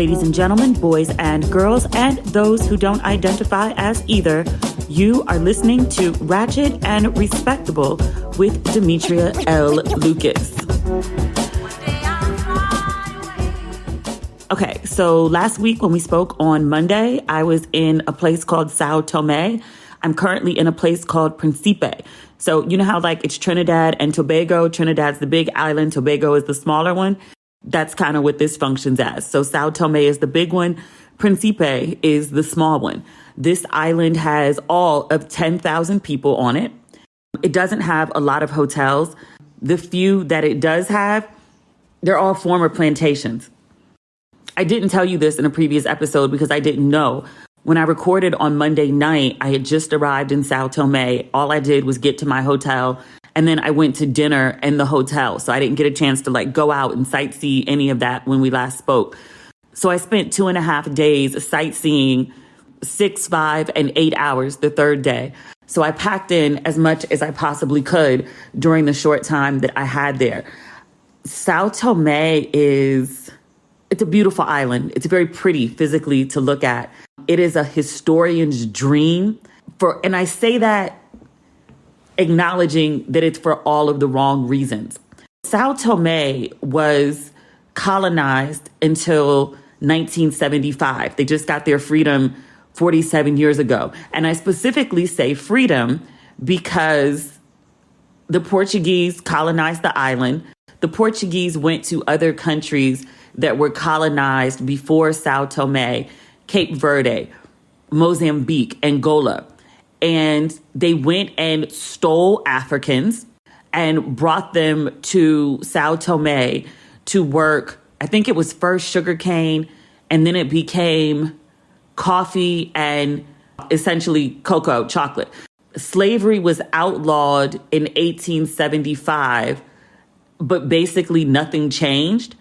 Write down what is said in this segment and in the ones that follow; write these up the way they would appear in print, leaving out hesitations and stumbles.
Ladies and gentlemen, boys and girls, and those who don't identify as either, you are listening to Ratchet and Respectable with Demetria L. Lucas. Okay, so last week when we spoke on Monday, I was in a place called Sao Tome. I'm currently in a place called Principe. So you know how like it's Trinidad and Tobago? Trinidad's the big island, Tobago is the smaller one. That's kind of what this functions as. So Sao Tome is the big one. Principe is the small one. This island has all of 10,000 people on it. It doesn't have a lot of hotels. The few that it does have, they're all former plantations. I didn't tell you this in a previous episode because I didn't know. When I recorded on Monday night, I had just arrived in Sao Tome. All I did was get to my hotel, and then I went to dinner in the hotel. So I didn't get a chance to like go out and sightsee any of that when we last spoke. So I spent 2.5 days sightseeing, 6, 5, and 8 hours the third day. So I packed in as much as I possibly could during the short time that I had there. Sao Tome it's a beautiful island. It's very pretty physically to look at. It is a historian's dream and I say that acknowledging that it's for all of the wrong reasons. Sao Tome was colonized until 1975. They just got their freedom 47 years ago. And I specifically say freedom because the Portuguese colonized the island. The Portuguese went to other countries that were colonized before Sao Tome, Cape Verde, Mozambique, Angola. And they went and stole Africans and brought them to Sao Tome to work. I think it was first sugarcane, and then it became coffee and essentially cocoa, chocolate. Slavery was outlawed in 1875, but basically nothing changed.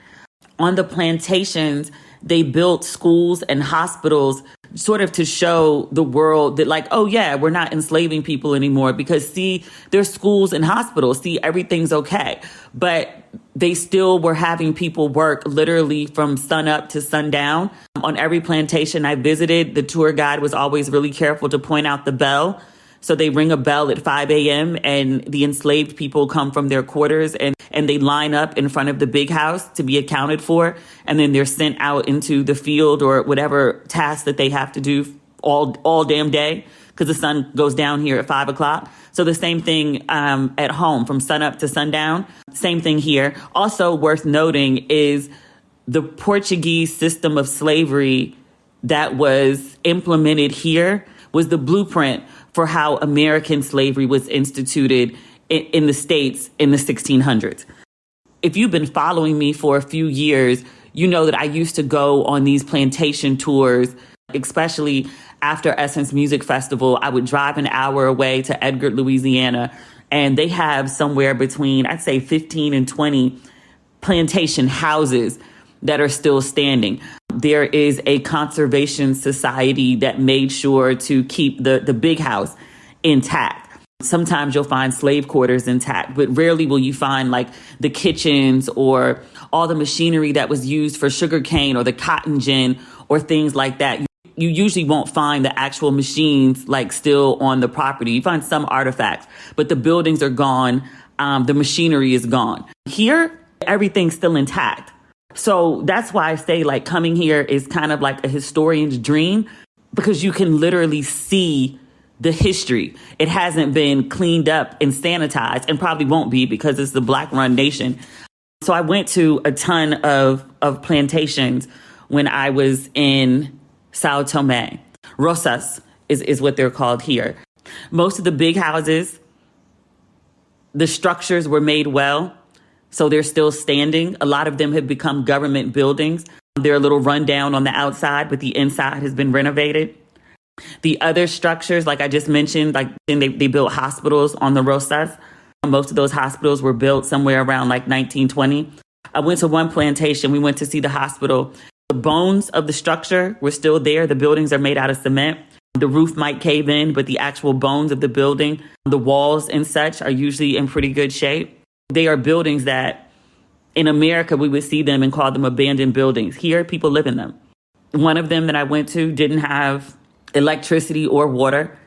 On the plantations, they built schools and hospitals sort of to show the world that like, oh yeah, we're not enslaving people anymore because see, there's schools and hospitals. See, everything's okay. But they still were having people work literally from sun up to sundown. On every plantation I visited, the tour guide was always really careful to point out the bell. So they ring a bell at 5 a.m. and the enslaved people come from their quarters and they line up in front of the big house to be accounted for. And then they're sent out into the field or whatever task that they have to do all damn day because the sun goes down here at 5 o'clock. So the same thing at home from sun up to sundown. Same thing here. Also worth noting is the Portuguese system of slavery that was implemented here was the blueprint for how American slavery was instituted in the States in the 1600s. If you've been following me for a few years, you know that I used to go on these plantation tours, especially after Essence Music Festival. I would drive an hour away to Edgar, Louisiana, and they have somewhere between, I'd say 15 and 20 plantation houses that are still standing. There is a conservation society that made sure to keep the big house intact. Sometimes you'll find slave quarters intact, but rarely will you find like the kitchens or all the machinery that was used for sugarcane or the cotton gin or things like that. You usually won't find the actual machines like still on the property. You find some artifacts, but the buildings are gone. The machinery is gone. Here, everything's still intact. So that's why I say like coming here is kind of like a historian's dream because you can literally see the history. It hasn't been cleaned up and sanitized and probably won't be because it's the Black run nation. So I went to a ton of plantations when I was in Sao Tome. Rosas is what they're called here. Most of the big houses, the structures were made well. So they're still standing. A lot of them have become government buildings. They're a little run down on the outside, but the inside has been renovated. The other structures, like I just mentioned, like they built hospitals on the Rosas. Most of those hospitals were built somewhere around like 1920. I went to one plantation. We went to see the hospital. The bones of the structure were still there. The buildings are made out of cement. The roof might cave in, but the actual bones of the building, the walls and such are usually in pretty good shape. They are buildings that in America, we would see them and call them abandoned buildings. Here, people live in them. One of them that I went to didn't have electricity or water.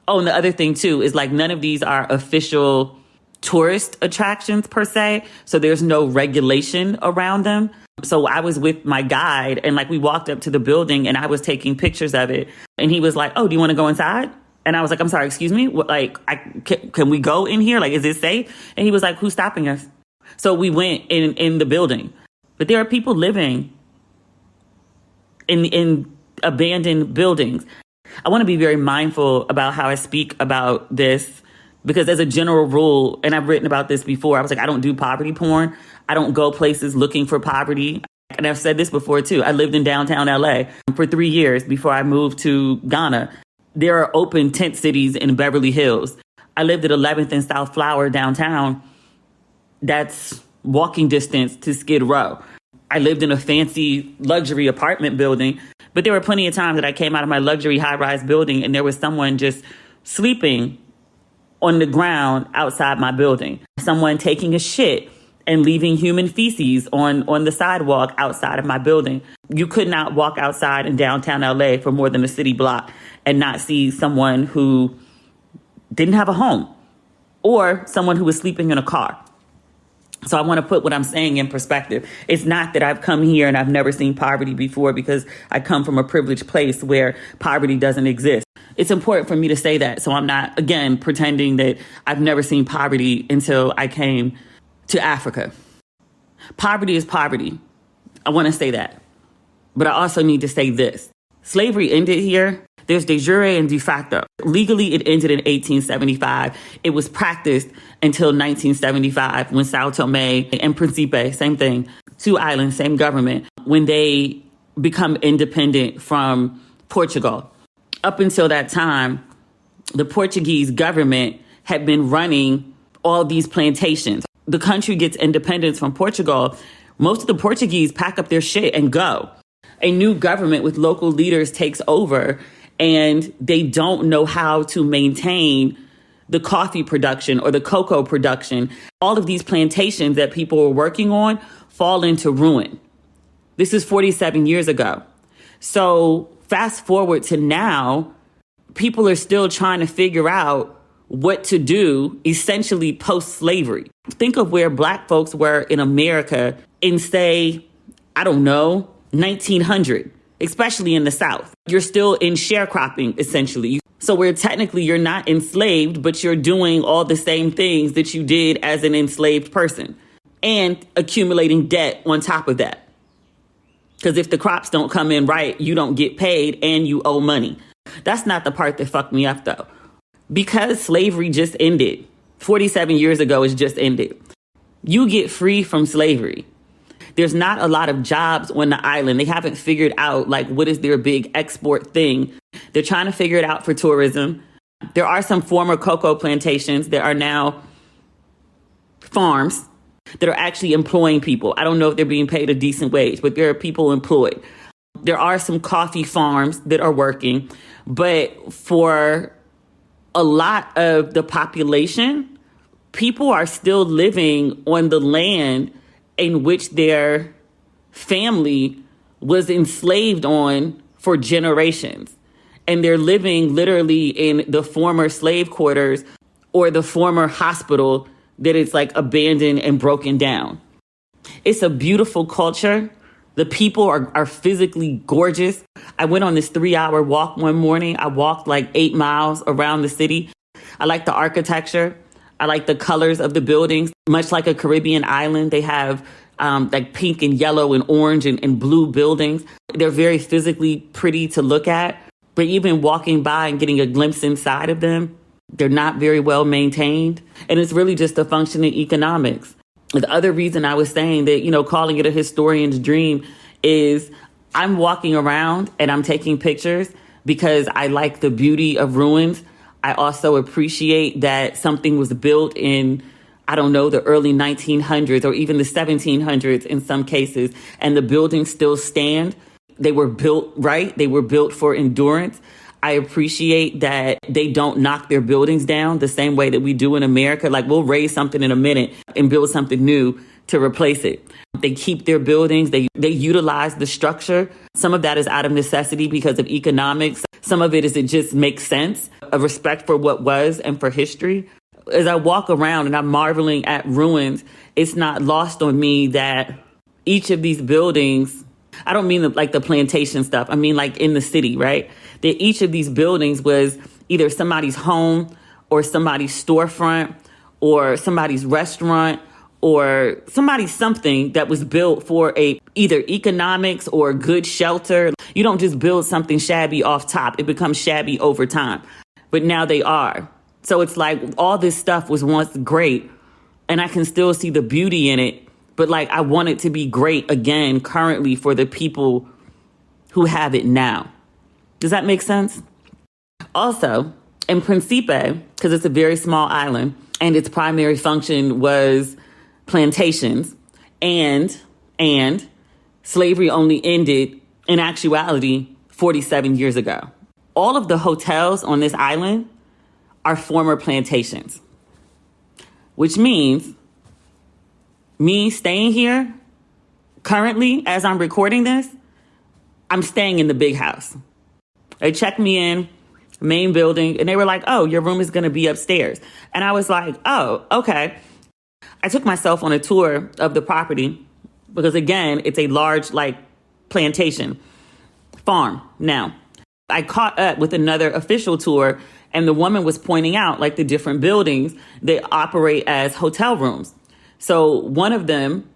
Oh, and the other thing too is like none of these are official tourist attractions per se. So there's no regulation around them. So I was with my guide and like we walked up to the building and I was taking pictures of it. And he was like, oh, do you want to go inside? And I was like, I'm sorry, excuse me. Like, can we go in here? Like, is it safe? And he was like, who's stopping us? So we went in the building. But there are people living in abandoned buildings. I want to be very mindful about how I speak about this because as a general rule, and I've written about this before, I was like, I don't do poverty porn. I don't go places looking for poverty. And I've said this before too. I lived in downtown LA for 3 years before I moved to Ghana. There are open tent cities in Beverly Hills. I lived at 11th and South Flower downtown. That's walking distance to Skid Row. I lived in a fancy luxury apartment building, but there were plenty of times that I came out of my luxury high-rise building and there was someone just sleeping on the ground outside my building. Someone taking a shit and leaving human feces on the sidewalk outside of my building. You could not walk outside in downtown LA for more than a city block and not see someone who didn't have a home or someone who was sleeping in a car. So I want to put what I'm saying in perspective. It's not that I've come here and I've never seen poverty before because I come from a privileged place where poverty doesn't exist. It's important for me to say that. So I'm not, again, pretending that I've never seen poverty until I came to Africa. Poverty is poverty. I want to say that. But I also need to say this. Slavery ended here. There's de jure and de facto. Legally, it ended in 1875. It was practiced until 1975 when Sao Tome and Principe, same thing, 2 islands, same government, when they become independent from Portugal. Up until that time, the Portuguese government had been running all these plantations. The country gets independence from Portugal. Most of the Portuguese pack up their shit and go. A new government with local leaders takes over and they don't know how to maintain the coffee production or the cocoa production. All of these plantations that people were working on fall into ruin. This is 47 years ago. So fast forward to now, people are still trying to figure out what to do essentially post-slavery. Think of where Black folks were in America in, say, I don't know, 1900. Especially in the South. You're still in sharecropping, essentially. So where technically you're not enslaved, but you're doing all the same things that you did as an enslaved person and accumulating debt on top of that. Because if the crops don't come in right, you don't get paid and you owe money. That's not the part that fucked me up, though. Because slavery just ended, 47 years ago, it's just ended. You get free from slavery. There's not a lot of jobs on the island. They haven't figured out, like, what is their big export thing. They're trying to figure it out for tourism. There are some former cocoa plantations that are now farms that are actually employing people. I don't know if they're being paid a decent wage, but there are people employed. There are some coffee farms that are working. But for a lot of the population, people are still living on the land in which their family was enslaved on for generations. And they're living literally in the former slave quarters or the former hospital that is like abandoned and broken down. It's a beautiful culture. The people are physically gorgeous. I went on this 3-hour walk one morning. I walked like 8 miles around the city. I like the architecture. I like the colors of the buildings. Much like a Caribbean island, they have like pink and yellow and orange and blue buildings. They're very physically pretty to look at. But even walking by and getting a glimpse inside of them, they're not very well maintained. And it's really just a function of economics. The other reason I was saying that, you know, calling it a historian's dream is I'm walking around and I'm taking pictures because I like the beauty of ruins. I also appreciate that something was built in, I don't know, the early 1900s or even the 1700s in some cases, and the buildings still stand. They were built right. They were built for endurance. I appreciate that they don't knock their buildings down the same way that we do in America. Like, we'll raise something in a minute and build something new to replace it. They keep their buildings. They utilize the structure. Some of that is out of necessity because of economics. Some of it is it just makes sense, a respect for what was and for history. As I walk around and I'm marveling at ruins, it's not lost on me that each of these buildings, I don't mean like the plantation stuff. I mean like in the city, right? That each of these buildings was either somebody's home or somebody's storefront or somebody's restaurant or somebody's something that was built for either economics or good shelter. You don't just build something shabby off top. It becomes shabby over time. But now they are. So it's like all this stuff was once great and I can still see the beauty in it. But like I want it to be great again currently for the people who have it now. Does that make sense? Also, in Principe, because it's a very small island and its primary function was plantations and slavery only ended in actuality 47 years ago. All of the hotels on this island are former plantations, which means me staying here currently as I'm recording this, I'm staying in the big house. They checked me in, main building, and they were like, oh, your room is going to be upstairs. And I was like, oh, okay. I took myself on a tour of the property because, again, it's a large, like, plantation farm. Now, I caught up with another official tour, and the woman was pointing out, like, the different buildings that operate as hotel rooms. So one of them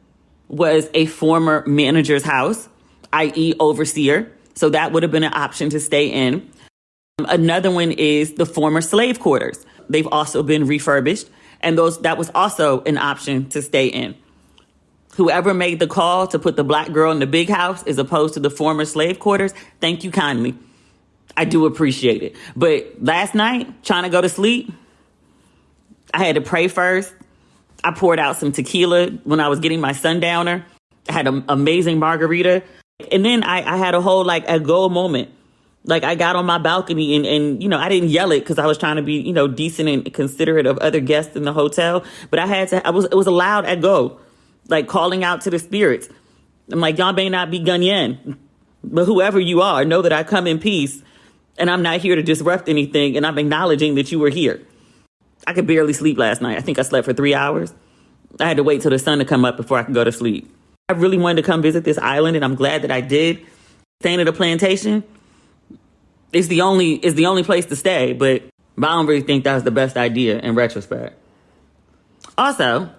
was a former manager's house, i.e. overseer. So that would have been an option to stay in. Another one is the former slave quarters. They've also been refurbished. And that was also an option to stay in. Whoever made the call to put the black girl in the big house as opposed to the former slave quarters, thank you kindly. I do appreciate it. But last night, trying to go to sleep, I had to pray first. I poured out some tequila when I was getting my sundowner. I had an amazing margarita. And then I had a whole like a go moment. Like I got on my balcony and you know, I didn't yell it because I was trying to be, you know, decent and considerate of other guests in the hotel. But it was a loud at go, like calling out to the spirits. I'm like, y'all may not be Ganyan, but whoever you are, know that I come in peace and I'm not here to disrupt anything. And I'm acknowledging that you were here. I could barely sleep last night. I think I slept for 3 hours. I had to wait till the sun to come up before I could go to sleep. I really wanted to come visit this island, and I'm glad that I did. Staying at a plantation is the only place to stay, but I don't really think that was the best idea in retrospect. Also,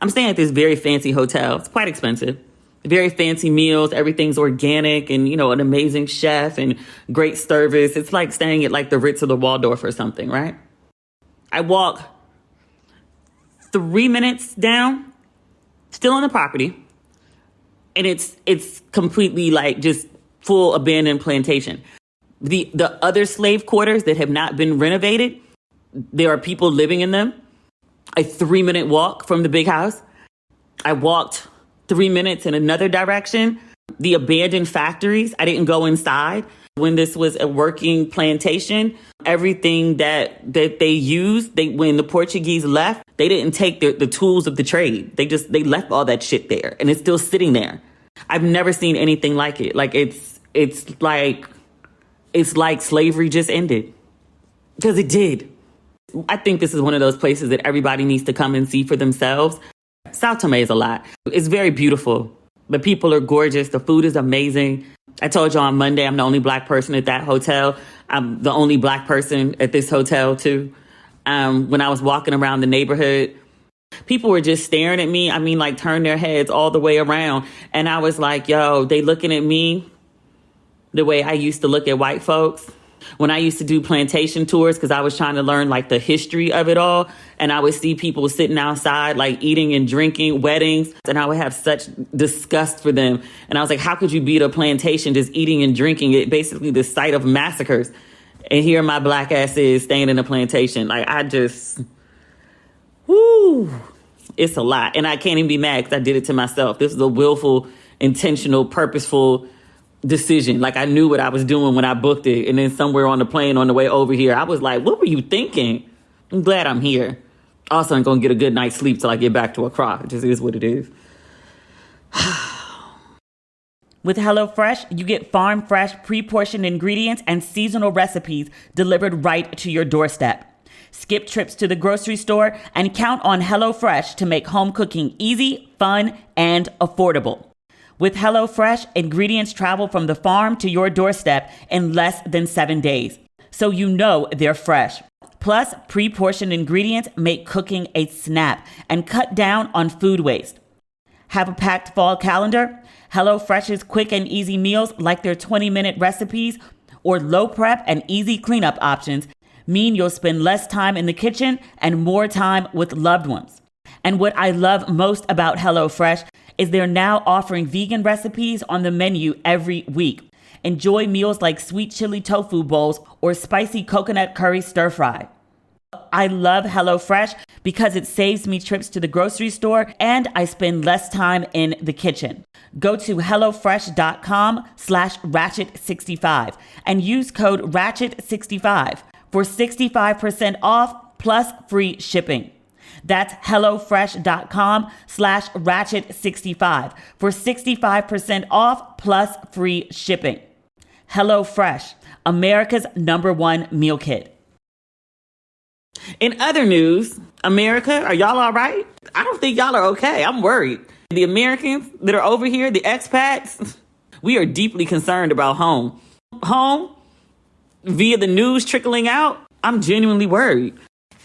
I'm staying at this very fancy hotel. It's quite expensive. Very fancy meals. Everything's organic and, you know, an amazing chef and great service. It's like staying at like the Ritz or the Waldorf or something, right? I walk 3 minutes down, still on the property, and it's completely like just full abandoned plantation. The other slave quarters that have not been renovated, there are people living in them. A 3-minute walk from the big house. I walked 3 minutes in another direction. The abandoned factories, I didn't go inside. When this was a working plantation, everything that they used, when the Portuguese left, they didn't take the tools of the trade. They left all that shit there, and it's still sitting there. I've never seen anything like it. Like it's like slavery just ended, because it did. I think this is one of those places that everybody needs to come and see for themselves. Sao Tome is a lot. It's very beautiful. The people are gorgeous. The food is amazing. I told you on Monday, I'm the only black person at that hotel. I'm the only black person at this hotel, too. When I was walking around the neighborhood, people were just staring at me. I mean, like, turn their heads all the way around. And I was like, yo, they looking at me the way I used to look at white folks. When I used to do plantation tours, because I was trying to learn like the history of it all. And I would see people sitting outside, like eating and drinking, weddings. And I would have such disgust for them. And I was like, how could you be at a plantation just eating and drinking? It basically the site of massacres. And here my black ass is staying in a plantation. Like it's a lot. And I can't even be mad because I did it to myself. This is a willful, intentional, purposeful decision. Like I knew what I was doing when I booked it. And then somewhere on the plane on the way over here, I was like, what were you thinking? I'm glad I'm here. Also, I'm going to get a good night's sleep till I get back to Accra. It just is what it is. With HelloFresh, you get farm-fresh, pre-portioned ingredients and seasonal recipes delivered right to your doorstep. Skip trips to the grocery store and count on HelloFresh to make home cooking easy, fun, and affordable. With HelloFresh, ingredients travel from the farm to your doorstep in less than 7 days, so you know they're fresh. Plus, pre-portioned ingredients make cooking a snap and cut down on food waste. Have a packed fall calendar? HelloFresh's quick and easy meals, like their 20-minute recipes or low prep and easy cleanup options, mean you'll spend less time in the kitchen and more time with loved ones. And what I love most about HelloFresh is they're now offering vegan recipes on the menu every week. Enjoy meals like sweet chili tofu bowls or spicy coconut curry stir fry. I love HelloFresh because it saves me trips to the grocery store and I spend less time in the kitchen. Go to HelloFresh.com/Ratchet65 and use code Ratchet65 for 65% off plus free shipping. That's HelloFresh.com/Ratchet65 for 65% off plus free shipping. HelloFresh, America's #1 meal kit. In other news, America, are y'all all right? I don't think y'all are okay. I'm worried. The Americans that are over here, the expats, we are deeply concerned about home. Home, via the news trickling out, I'm genuinely worried.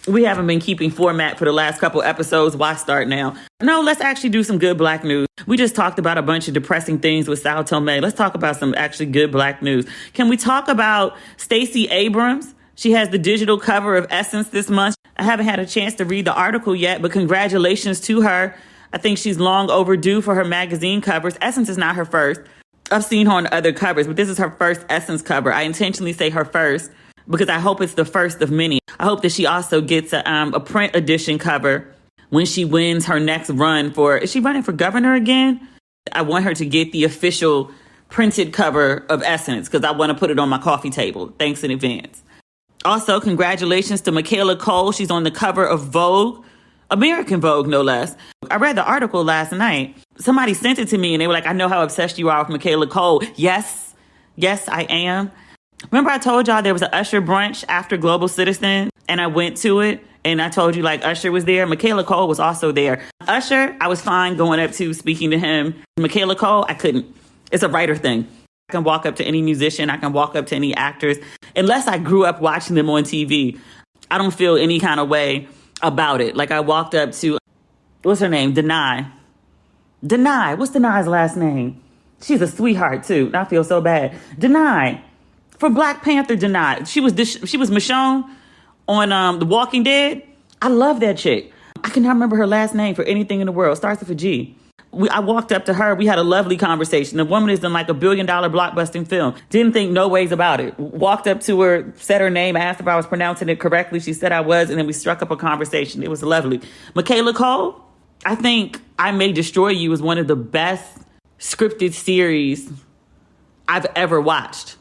We haven't been keeping format for the last couple episodes. Why start now? No, let's actually do some good Black news. We just talked about a bunch of depressing things with Sao Tome. Let's talk about some actually good Black news. Can we talk about Stacey Abrams? She has the digital cover of Essence this month. I haven't had a chance to read the article yet, but congratulations to her. I think she's long overdue for her magazine covers. Essence is not her first. I've seen her on other covers, but this is her first Essence cover. I intentionally say her first because I hope it's the first of many. I hope that she also gets a print edition cover when she wins her next run for, is she running for governor again? I want her to get the official printed cover of Essence because I want to put it on my coffee table. Thanks in advance. Also, congratulations to Michaela The Coel. She's on the cover of Vogue, American Vogue, no less. I read the article last night. Somebody sent it to me and they were like, I know how obsessed you are with Michaela The Coel. Yes, I am. Remember I told y'all there was an Usher brunch after Global Citizen and I went to it and I told you like Usher was there. Michaela The Coel was also there. Usher, I was fine going up to speaking to him. Michaela The Coel, I couldn't. It's a writer thing. I can walk up to any musician. I can walk up to any actors. Unless I grew up watching them on TV, I don't feel any kind of way about it. Like I walked up to, what's her name? Denai. What's Denai's last name? She's a sweetheart too. I feel so bad. Denai. For Black Panther, Denai. She was Michonne on The Walking Dead. I love that chick. I cannot remember her last name for anything in the world. Starts with a G. I walked up to her. We had a lovely conversation. The woman is in like $1 billion blockbusting film. Didn't think no ways about it. Walked up to her, said her name, asked if I was pronouncing it correctly. She said I was, and then we struck up a conversation. It was lovely. Michaela The Coel, I think I May Destroy You is one of the best scripted series I've ever watched.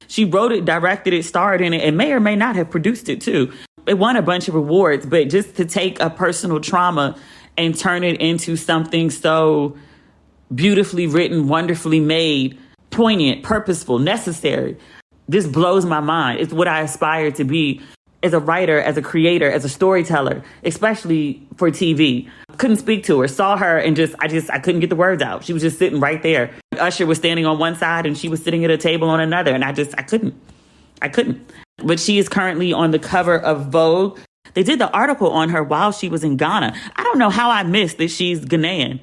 She wrote it, directed it, starred in it, and may or may not have produced it too. It won a bunch of awards, but just to take a personal trauma and turn it into something so beautifully written, wonderfully made, poignant, purposeful, necessary. This blows my mind. It's what I aspire to be as a writer, as a creator, as a storyteller, especially for TV. Couldn't speak to her, saw her, and I couldn't get the words out. She was just sitting right there. Usher was standing on one side and she was sitting at a table on another, and I couldn't. But she is currently on the cover of Vogue. They did the article on her while she was in Ghana. I don't know how I missed that she's Ghanaian.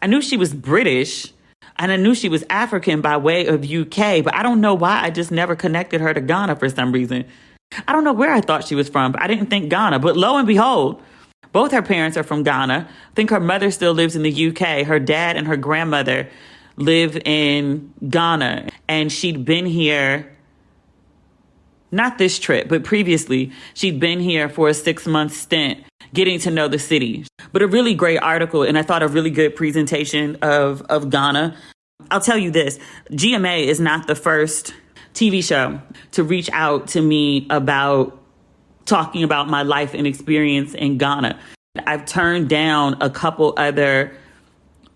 I knew she was British and I knew she was African by way of UK, but I don't know why I just never connected her to Ghana for some reason. I don't know where I thought she was from, but I didn't think Ghana. But lo and behold, both her parents are from Ghana. I think her mother still lives in the UK. Her dad and her grandmother live in Ghana, and she'd been here. Not this trip, but previously, she'd been here for a 6-month stint, getting to know the city. But a really great article, and I thought a really good presentation of Ghana. I'll tell you this, GMA is not the first TV show to reach out to me about talking about my life and experience in Ghana. I've turned down a couple other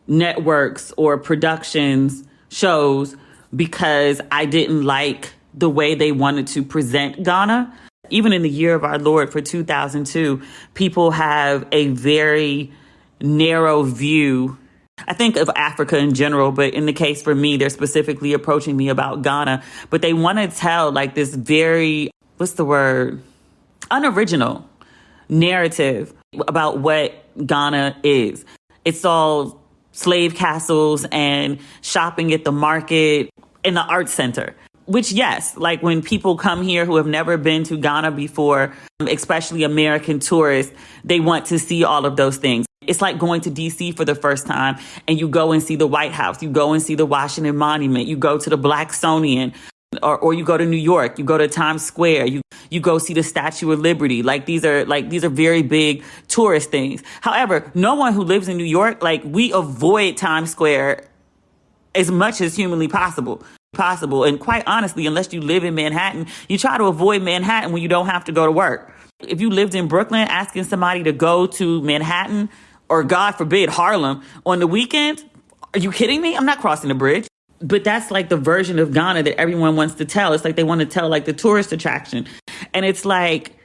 networks or productions, shows, because I didn't like the way they wanted to present Ghana. Even in the year of our Lord for 2002, people have a very narrow view, I think, of Africa in general, but in the case for me, they're specifically approaching me about Ghana. But they want to tell like this very, unoriginal narrative about what Ghana is. It's all slave castles and shopping at the market and the art center. Which, yes, like when people come here who have never been to Ghana before, especially American tourists, they want to see all of those things. It's like going to DC for the first time and you go and see the White House, you go and see the Washington Monument, you go to the Blacksonian, or you go to New York, you go to Times Square, you go see the Statue of Liberty. These are very big tourist things. However, no one who lives in New York, we avoid Times Square as much as humanly possible. And quite honestly, unless you live in Manhattan, you try to avoid Manhattan when you don't have to go to work. If you lived in Brooklyn, asking somebody to go to Manhattan or, God forbid, Harlem on the weekend, are you kidding me? I'm not crossing the bridge. But that's like the version of Ghana that everyone wants to tell. It's like they want to tell like the tourist attraction. And it's like,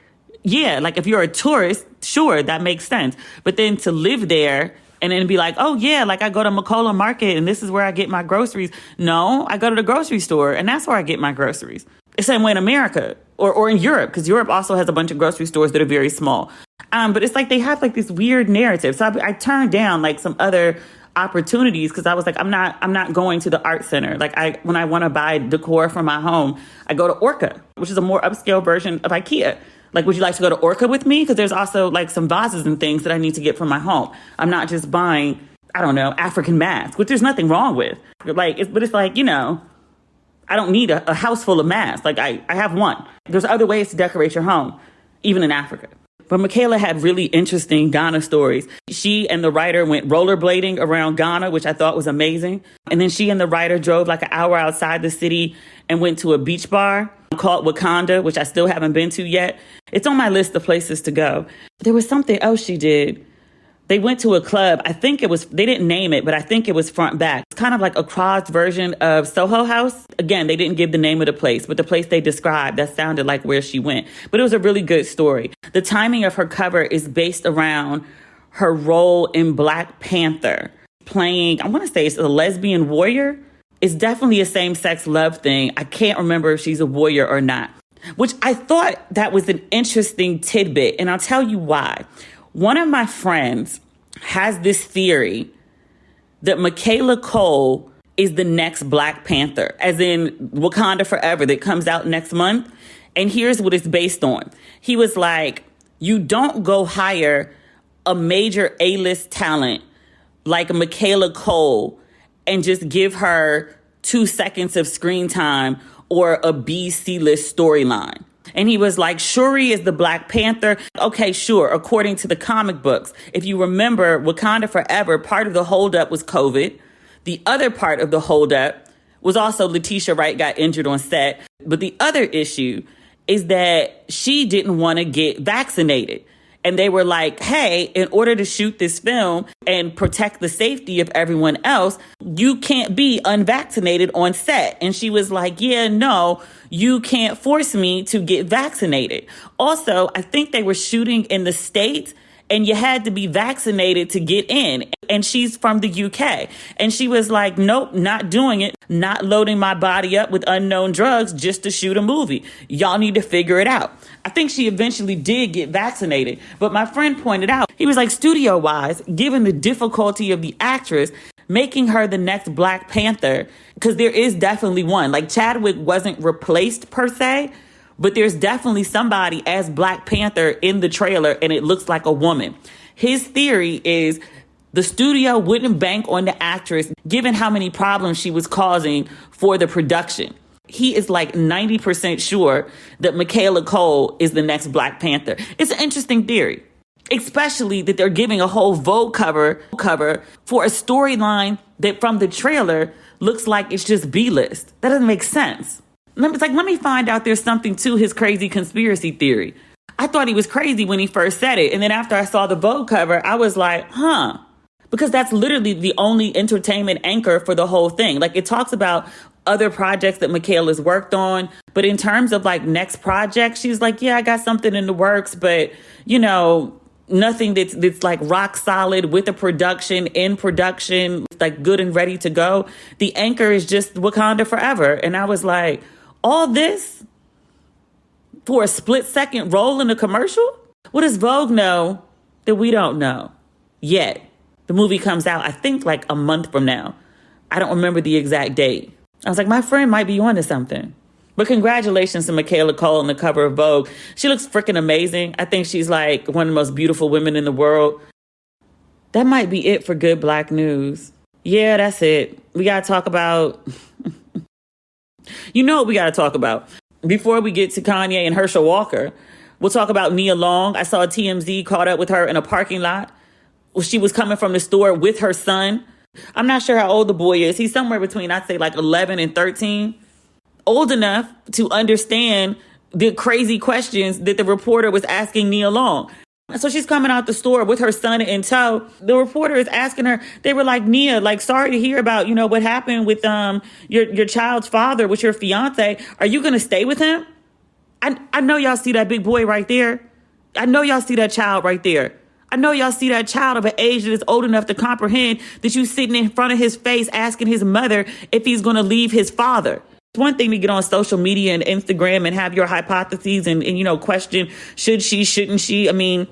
yeah, like if you're a tourist, sure, that makes sense. But then to live there and then be like, oh, yeah, like I go to Michaela Market and this is where I get my groceries. No, I go to the grocery store and that's where I get my groceries. The same way in America or in Europe, because Europe also has a bunch of grocery stores that are very small. But it's like they have like this weird narrative. So I turned down like some other opportunities because I was like, I'm not going to the art center. Like when I want to buy decor for my home, I go to Orca, which is a more upscale version of IKEA. Like, would you like to go to Orca with me? Because there's also like some vases and things that I need to get for my home. I'm not just buying, I don't know, African masks, which there's nothing wrong with. But it's like, I don't need a house full of masks. Like I have one. There's other ways to decorate your home, even in Africa. But Michaela had really interesting Ghana stories. She and the writer went rollerblading around Ghana, which I thought was amazing. And then she and the writer drove like an hour outside the city and went to a beach bar called Wakanda, which I still haven't been to yet. It's on my list of places to go. There was something else she did. They went to a club. I think they didn't name it, but I think it was Front Back. It's kind of like a crossed version of Soho House. Again, they didn't give the name of the place, but the place they described, that sounded like where she went. But it was a really good story. The timing of her cover is based around her role in Black Panther, playing, I want to say it's a lesbian warrior. It's definitely a same-sex love thing. I can't remember if she's a warrior or not, which I thought that was an interesting tidbit. And I'll tell you why. One of my friends has this theory that Michaela Coel is the next Black Panther, as in Wakanda Forever, that comes out next month. And here's what it's based on. He was like, you don't go hire a major A-list talent like Michaela Coel and just give her 2 seconds of screen time or a B C-list storyline. And he was like, Shuri is the Black Panther. Okay, sure. According to the comic books, if you remember Wakanda Forever, part of the holdup was COVID. The other part of the holdup was also Letitia Wright got injured on set. But the other issue is that she didn't want to get vaccinated. And they were like, hey, in order to shoot this film and protect the safety of everyone else, you can't be unvaccinated on set. And she was like, yeah, no, you can't force me to get vaccinated. Also, I think they were shooting in the States and you had to be vaccinated to get in. And she's from the UK. And she was like, nope, not doing it. Not loading my body up with unknown drugs just to shoot a movie. Y'all need to figure it out. I think she eventually did get vaccinated. But my friend pointed out, he was like, studio-wise, given the difficulty of the actress, making her the next Black Panther, because there is definitely one. Like Chadwick wasn't replaced per se, but there's definitely somebody as Black Panther in the trailer and it looks like a woman. His theory is the studio wouldn't bank on the actress given how many problems she was causing for the production. He is like 90% sure that Michaela Coel is the next Black Panther. It's an interesting theory, especially that they're giving a whole Vogue cover for a storyline that from the trailer looks like it's just B-list. That doesn't make sense. It's like, let me find out there's something to his crazy conspiracy theory. I thought he was crazy when he first said it. And then after I saw the Vogue cover, I was like, because that's literally the only entertainment anchor for the whole thing. Like, it talks about other projects that Michaela's worked on, but in terms of like next project, she's like, yeah, I got something in the works, but nothing that's like rock solid with a production, in production, like good and ready to go. The anchor is just Wakanda Forever. And I was like, all this for a split second role in a commercial? What does Vogue know that we don't know yet? The movie comes out, I think, like a month from now. I don't remember the exact date. I was like, my friend might be onto something. But congratulations to Michaela Coel on the cover of Vogue. She looks freaking amazing. I think she's like one of the most beautiful women in the world. That might be it for good Black news. Yeah, that's it. We got to talk about... what we got to talk about. Before we get to Kanye and Herschel Walker, we'll talk about Nia Long. I saw TMZ caught up with her in a parking lot. She was coming from the store with her son. I'm not sure how old the boy is. He's somewhere between, I'd say, like 11 and 13. Old enough to understand the crazy questions that the reporter was asking Nia Long. So she's coming out the store with her son in tow. The reporter is asking her, they were like, Nia, like, sorry to hear about, what happened with your child's father, with your fiance. Are you going to stay with him? I know y'all see that big boy right there. I know y'all see that child right there. I know y'all see that child of an age that is old enough to comprehend that you sitting in front of his face asking his mother if he's going to leave his father. It's one thing to get on social media and Instagram and have your hypotheses and question, should she, shouldn't she? I mean,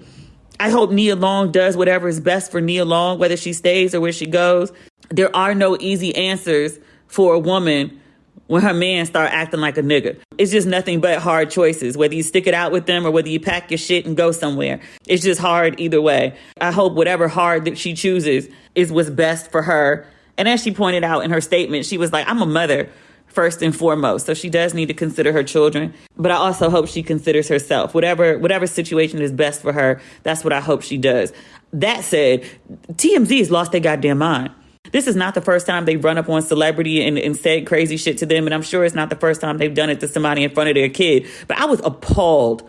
I hope Nia Long does whatever is best for Nia Long, whether she stays or where she goes. There are no easy answers for a woman when her man start acting like a nigga. It's just nothing but hard choices, whether you stick it out with them or whether you pack your shit and go somewhere. It's just hard either way. I hope whatever hard that she chooses is what's best for her. And as she pointed out in her statement, she was like, I'm a mother first and foremost. So she does need to consider her children. But I also hope she considers herself. Whatever situation is best for her, that's what I hope she does. That said, TMZ has lost their goddamn mind. This is not the first time they've run up on celebrity and said crazy shit to them. And I'm sure it's not the first time they've done it to somebody in front of their kid. But I was appalled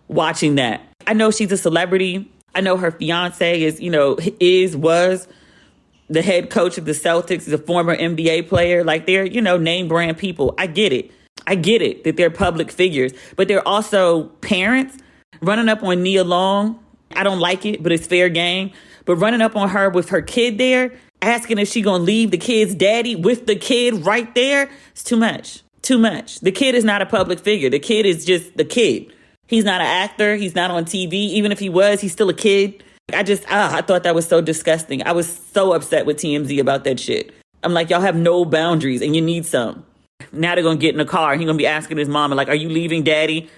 watching that. I know she's a celebrity. I know her fiance was the head coach of the Celtics, the former NBA player. Like, they're, name brand people. I get it. I get it that they're public figures. But they're also parents. Running up on Nia Long, I don't like it, but it's fair game. But running up on her with her kid there, asking if she gonna leave the kid's daddy with the kid right there, it's too much. Too much. The kid is not a public figure. The kid is just the kid. He's not an actor. He's not on TV. Even if he was, he's still a kid. I thought that was so disgusting. I was so upset with TMZ about that shit. I'm like, y'all have no boundaries and you need some. Now they're gonna get in the car and he's gonna be asking his mama, like, are you leaving daddy?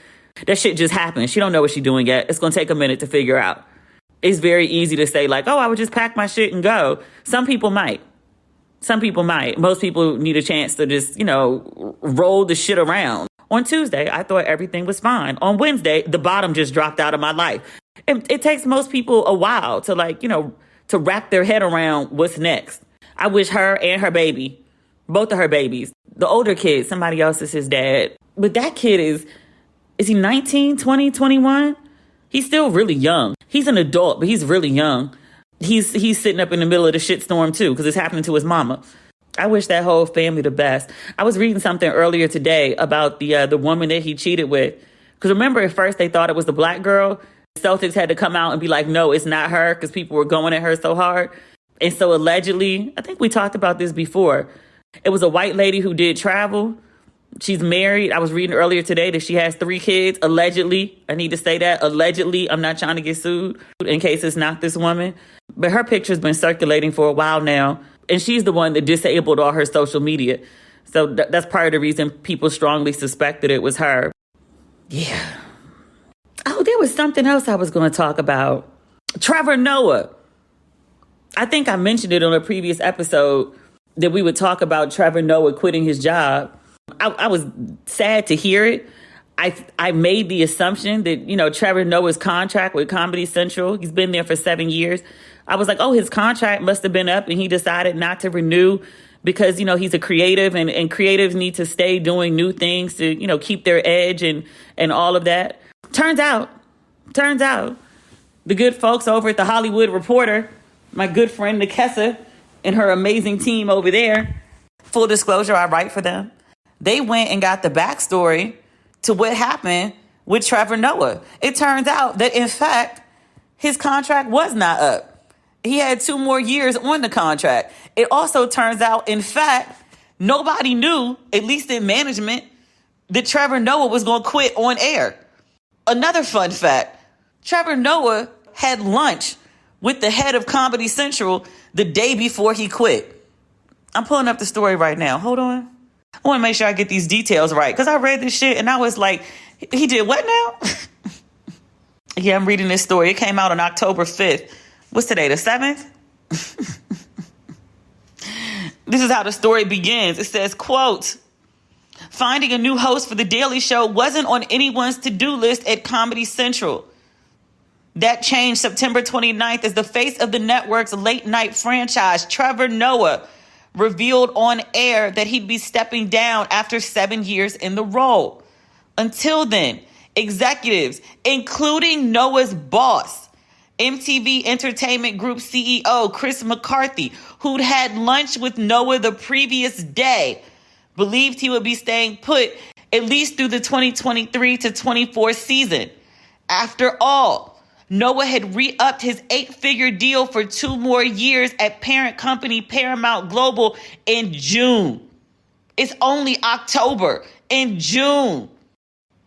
That shit just happened. She don't know what she's doing yet. It's gonna take a minute to figure out. It's very easy to say, like, oh, I would just pack my shit and go. Some people might. Most people need a chance to just, roll the shit around. On Tuesday, I thought everything was fine. On Wednesday, the bottom just dropped out of my life. It takes most people a while to, to wrap their head around what's next. I wish her and her baby, both of her babies, the older kid, somebody else is his dad. But that kid is he 19, 20, 21? He's still really young. He's an adult, but he's really young. He's sitting up in the middle of the shitstorm too, because it's happening to his mama. I wish that whole family the best. I was reading something earlier today about the woman that he cheated with. Because remember, at first they thought it was the black girl. Celtics had to come out and be like, no, it's not her, because people were going at her so hard. And so allegedly, I think we talked about this before, it was a white lady who did travel. She's married. I was reading earlier today that she has 3 kids, allegedly. I need to say that, allegedly. I'm not trying to get sued in case it's not this woman. But her picture's been circulating for a while now. And she's the one that disabled all her social media. So that's part of the reason people strongly suspected it was her. Yeah. Oh, there was something else I was going to talk about. Trevor Noah. I think I mentioned it on a previous episode that we would talk about Trevor Noah quitting his job. I was sad to hear it. I made the assumption that, Trevor Noah's contract with Comedy Central, he's been there for 7 years. I was like, oh, his contract must have been up and he decided not to renew because, he's a creative and creatives need to stay doing new things to, keep their edge and all of that. Turns out the good folks over at the Hollywood Reporter My good friend Nikessa and her amazing team over there. Full disclosure, I write for them. They went and got the backstory to what happened with Trevor Noah. It turns out that, in fact, his contract was not up. He had 2 more years on the contract. It also turns out, in fact, nobody knew, at least in management, that Trevor Noah was going to quit on air. Another fun fact, Trevor Noah had lunch with the head of Comedy Central the day before he quit. I'm pulling up the story right now. Hold on. I want to make sure I get these details right, because I read this shit and I was like, he did what now? Yeah, I'm reading this story. It came out on October 5th. What's today, the 7th? This is how the story begins. It says, quote, finding a new host for The Daily Show wasn't on anyone's to-do list at Comedy Central. That changed September 29th as the face of the network's late-night franchise, Trevor Noah, revealed on air that he'd be stepping down after 7 years in the role. Until then, executives, including Noah's boss, MTV Entertainment Group CEO Chris McCarthy, who'd had lunch with Noah the previous day, believed he would be staying put at least through the 2023 to 24 season. After all, Noah had re-upped his 8-figure deal for 2 more years at parent company Paramount Global in June. It's only October. In June,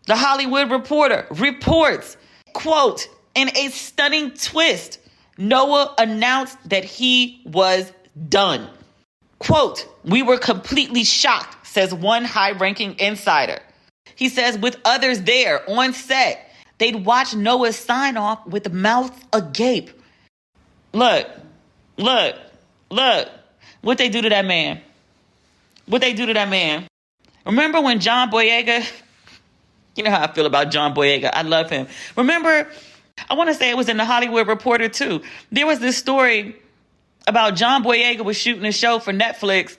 The Hollywood Reporter reports, quote, in a stunning twist, Noah announced that he was done. Quote, we were completely shocked, says one high-ranking insider. He says with others there on set, they'd watch Noah sign off with mouth agape. Look. What they do to that man. Remember when John Boyega, you know how I feel about John Boyega. I love him. Remember, I want to say it was in the Hollywood Reporter too. There was this story about John Boyega was shooting a show for Netflix.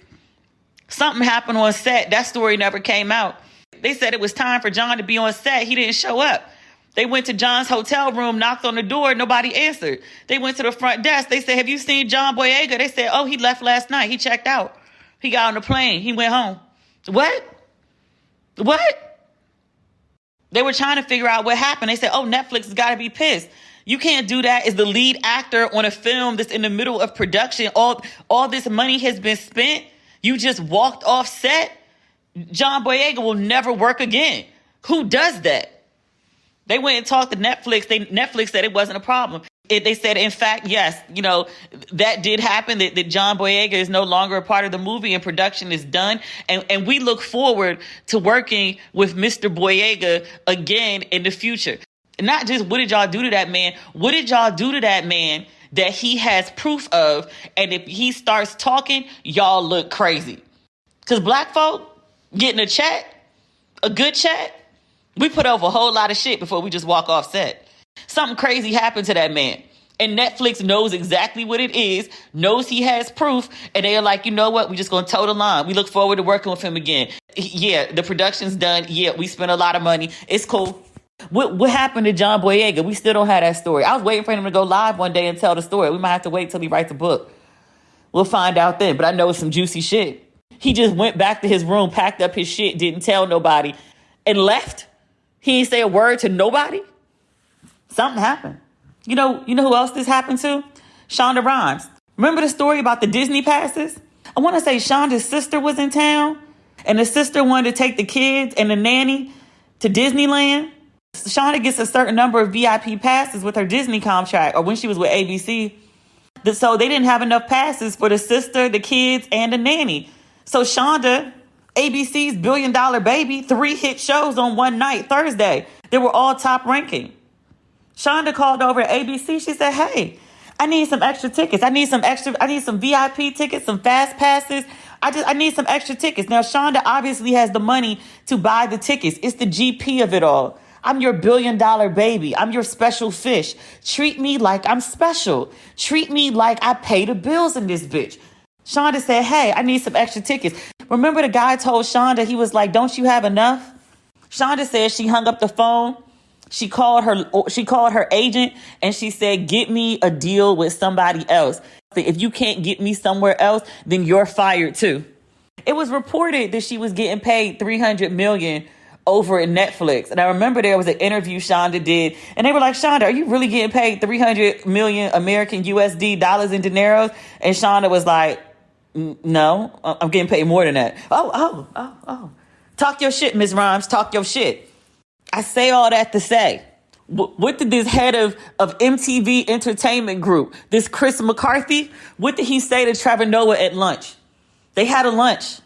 Something happened on set. That story never came out. They said it was time for John to be on set. He didn't show up. They went to John's hotel room, knocked on the door. Nobody answered. They went to the front desk. They said, have you seen John Boyega? They said, oh, he left last night. He checked out. He got on the plane. He went home. What? They were trying to figure out what happened. They said, oh, Netflix has got to be pissed. You can't do that as the lead actor on a film that's in the middle of production. All this money has been spent. You just walked off set. John Boyega will never work again. Who does that? They went and talked to Netflix. Netflix said it wasn't a problem. They said, in fact, yes, that did happen, that John Boyega is no longer a part of the movie and production is done. And we look forward to working with Mr. Boyega again in the future. Not just what did y'all do to that man? What did y'all do to that man that he has proof of? And if he starts talking, y'all look crazy. Because black folk getting a check, a good check, we put over a whole lot of shit before we just walk off set. Something crazy happened to that man. And Netflix knows exactly what it is, knows he has proof, and they are like, you know what? We're just going to toe the line. We look forward to working with him again. Yeah, the production's done. Yeah, we spent a lot of money. It's cool. What happened to John Boyega? We still don't have that story. I was waiting for him to go live one day and tell the story. We might have to wait till he writes a book. We'll find out then, but I know it's some juicy shit. He just went back to his room, packed up his shit, didn't tell nobody, and left. He didn't say a word to nobody. Something happened. You know who else this happened to? Shonda Rhimes. Remember the story about the Disney passes? I want to say Shonda's sister was in town, and the sister wanted to take the kids and the nanny to Disneyland. Shonda gets a certain number of VIP passes with her Disney contract, or when she was with ABC. So they didn't have enough passes for the sister, the kids, and the nanny. So Shonda, ABC's $1 billion baby, 3 hit shows on one night, Thursday. They were all top ranking. Shonda called over at ABC. She said, hey, I need some extra tickets. I need some VIP tickets, some fast passes. I need some extra tickets. Now, Shonda obviously has the money to buy the tickets. It's the GP of it all. I'm your $1 billion baby. I'm your special fish. Treat me like I'm special. Treat me like I pay the bills in this bitch. Shonda said, hey, I need some extra tickets. Remember the guy told Shonda, he was like, don't you have enough? Shonda said she hung up the phone She called her agent and she said, get me a deal with somebody else. If you can't get me somewhere else, then you're fired too. It was reported that she was getting paid $300 million over at Netflix. And I remember there was an interview Shonda did, and they were like, Shonda, are you really getting paid 300 million American USD dollars in dineros? And Shonda was like, no, I'm getting paid more than that. Oh. Talk your shit, Ms. Rhymes. Talk your shit. I say all that to say, what did this head of MTV Entertainment Group, this Chris McCarthy, what did he say to Trevor Noah at lunch? They had a lunch.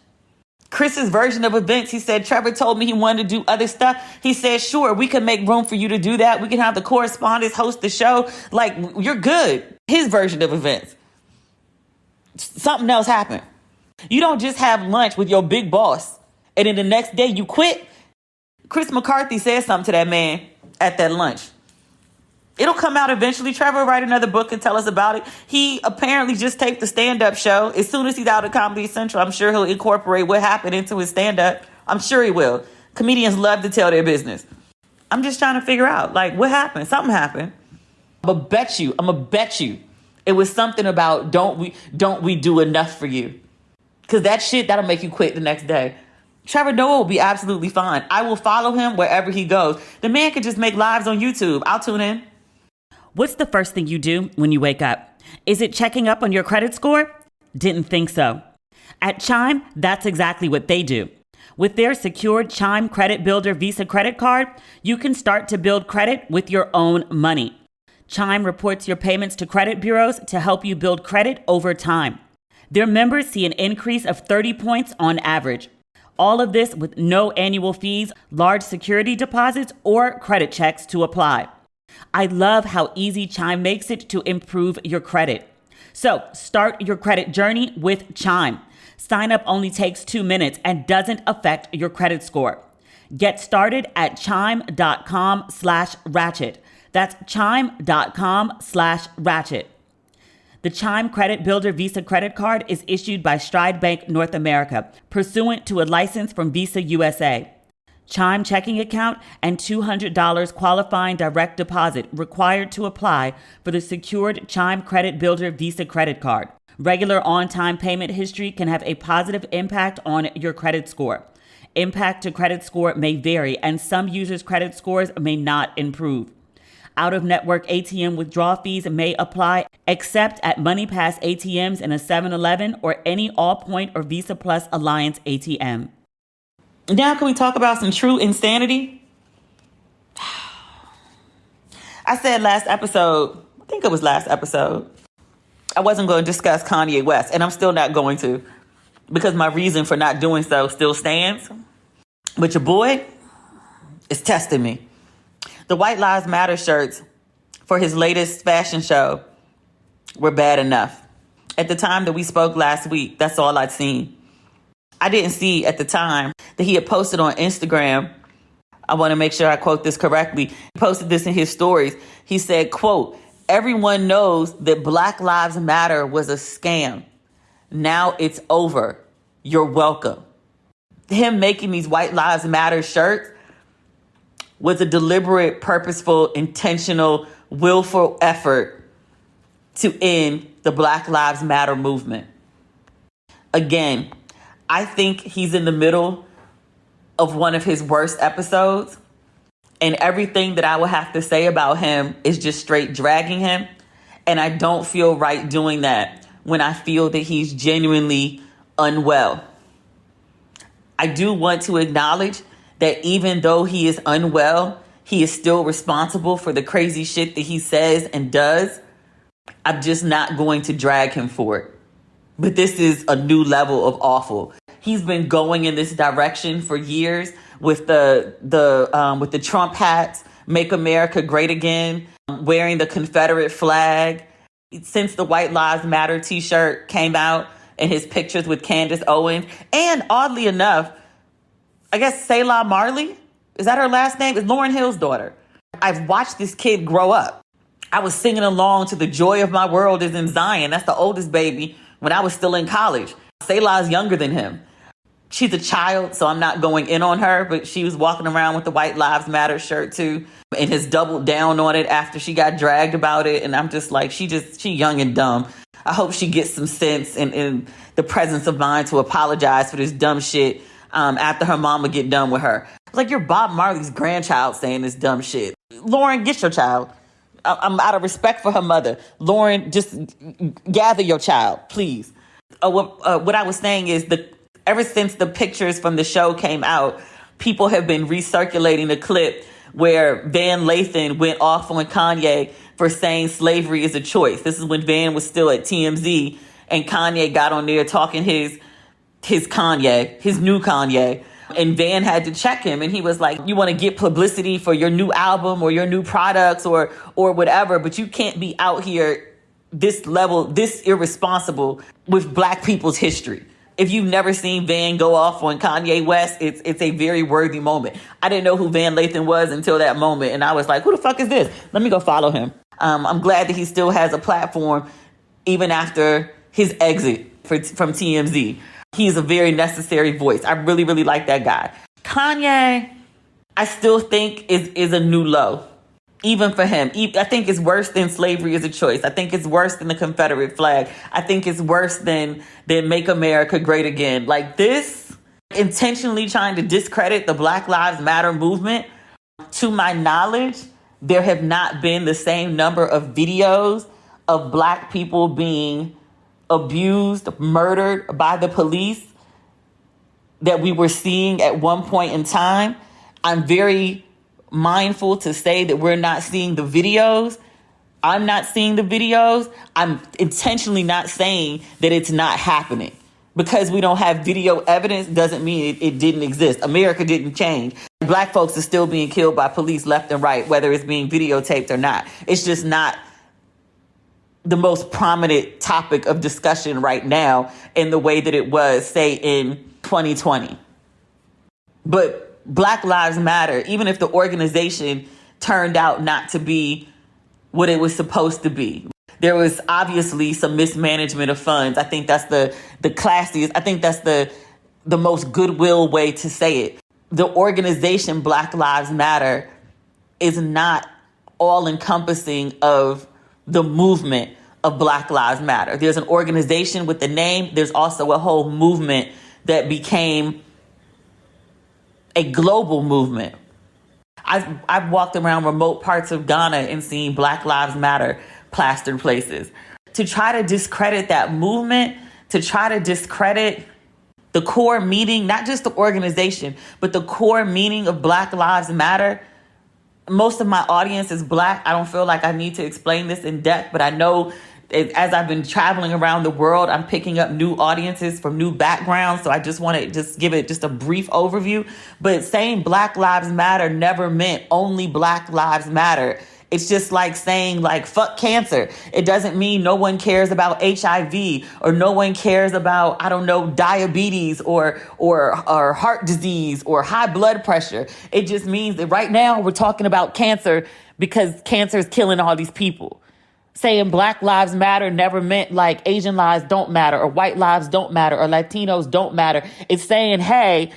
Chris's version of events, he said, Trevor told me he wanted to do other stuff. He said, sure, we can make room for you to do that. We can have the correspondents host the show. Like, you're good. His version of events. Something else happened. You don't just have lunch with your big boss and then the next day you quit. Chris McCarthy said something to that man at that lunch. It'll come out eventually. Trevor will write another book and tell us about it. He apparently just taped the stand-up show. As soon as he's out of Comedy Central, I'm sure he'll incorporate what happened into his stand-up. I'm sure he will. Comedians love to tell their business. I'm just trying to figure out, like, what happened? Something happened. I'm gonna bet you it was something about don't we do enough for you? Because that shit, that'll make you quit the next day. Trevor Noah will be absolutely fine. I will follow him wherever he goes. The man could just make lives on YouTube. I'll tune in. What's the first thing you do when you wake up? Is it checking up on your credit score? Didn't think so. At Chime, that's exactly what they do. With their secured Chime Credit Builder Visa credit card, you can start to build credit with your own money. Chime reports your payments to credit bureaus to help you build credit over time. Their members see an increase of 30 points on average. All of this with no annual fees, large security deposits, or credit checks to apply. I love how easy Chime makes it to improve your credit. So start your credit journey with Chime. Sign up only takes 2 minutes and doesn't affect your credit score. Get started at chime.com/ratchet. That's chime.com/ratchet. The Chime Credit Builder Visa credit card is issued by Stride Bank North America, pursuant to a license from Visa USA. Chime checking account and $200 qualifying direct deposit required to apply for the secured Chime Credit Builder Visa credit card. Regular on-time payment history can have a positive impact on your credit score. Impact to credit score may vary, and some users' credit scores may not improve. Out-of-network ATM withdrawal fees may apply, except at MoneyPass ATMs in a 7-Eleven or any Allpoint or Visa Plus Alliance ATM. Now can we talk about some true insanity? I said last episode, I think it was last episode, I wasn't going to discuss Kanye West, and I'm still not going to, because my reason for not doing so still stands. But your boy is testing me. The White Lives Matter shirts for his latest fashion show were bad enough. At the time that we spoke last week, that's all I'd seen. I didn't see at the time that he had posted on Instagram. I want to make sure I quote this correctly. He posted this in his stories. He said, quote, "Everyone knows that Black Lives Matter was a scam. Now it's over. You're welcome." Him making these White Lives Matter shirts was a deliberate, purposeful, intentional, willful effort to end the Black Lives Matter movement. Again, I think he's in the middle of one of his worst episodes, and everything that I will have to say about him is just straight dragging him. And I don't feel right doing that when I feel that he's genuinely unwell. I do want to acknowledge that even though he is unwell, he is still responsible for the crazy shit that he says and does. I'm just not going to drag him for it. But this is a new level of awful. He's been going in this direction for years with the Trump hats, "Make America Great Again," wearing the Confederate flag. Since the White Lives Matter t-shirt came out and his pictures with Candace Owens, and oddly enough, I guess Selah Marley, is that her last name? It's Lauryn Hill's daughter. I've watched this kid grow up. I was singing along to "The Joy of My World is in Zion." That's the oldest baby when I was still in college. Selah's younger than him. she's a child, so I'm not going in on her, but she was walking around with the White Lives Matter shirt too, and has doubled down on it after she got dragged about it. And I'm just like, she young and dumb. I hope she gets some sense and the presence of mind to apologize for this dumb shit after her mama get done with her. Like, you're Bob Marley's grandchild saying this dumb shit. Lauren, get your child. I'm out of respect for her mother. Lauren, just gather your child, please. What I was saying is ever since the pictures from the show came out, people have been recirculating the clip where Van Lathan went off on Kanye for saying slavery is a choice. This is when Van was still at TMZ, and Kanye got on there talking his Kanye, his new Kanye. And Van had to check him, and he was like, you want to get publicity for your new album or your new products or whatever, but you can't be out here this irresponsible with Black people's history. If you've never seen Van go off on Kanye West, it's a very worthy moment. I didn't know who Van Lathan was until that moment, and I was like, who the fuck is this? Let me go follow him. I'm glad that he still has a platform even after his exit from TMZ. He's a very necessary voice. I really, really like that guy. Kanye, I still think is a new low, even for him. I think it's worse than slavery is a choice. I think it's worse than the Confederate flag. I think it's worse than Make America Great Again. Like, this, intentionally trying to discredit the Black Lives Matter movement. To my knowledge, there have not been the same number of videos of Black people being abused, murdered by the police that we were seeing at one point in time. I'm very mindful to say that we're not seeing the videos. I'm not seeing the videos. I'm intentionally not saying that it's not happening. Because we don't have video evidence doesn't mean it didn't exist. America didn't change. Black folks are still being killed by police left and right, whether it's being videotaped or not. It's just not the most prominent topic of discussion right now in the way that it was, say, in 2020. But Black Lives Matter, even if the organization turned out not to be what it was supposed to be, there was obviously some mismanagement of funds. I think that's the classiest, I think that's the most goodwill way to say it. The organization Black Lives Matter is not all encompassing of the movement of Black Lives Matter. There's an organization with the name. There's also a whole movement that became a global movement. I've walked around remote parts of Ghana and seen Black Lives Matter plastered places. To try to discredit that movement, to try to discredit the core meaning, not just the organization, but the core meaning of Black Lives Matter. Most of my audience is Black. I don't feel like I need to explain this in depth, but I know as I've been traveling around the world, I'm picking up new audiences from new backgrounds. So I just want to just give it just a brief overview. But saying Black Lives Matter never meant only Black Lives Matter. It's just like saying, like, fuck cancer. It doesn't mean no one cares about HIV or no one cares about, I don't know, diabetes or heart disease or high blood pressure. It just means that right now we're talking about cancer because cancer is killing all these people. Saying Black Lives Matter never meant like Asian lives don't matter or white lives don't matter or Latinos don't matter. It's saying, hey,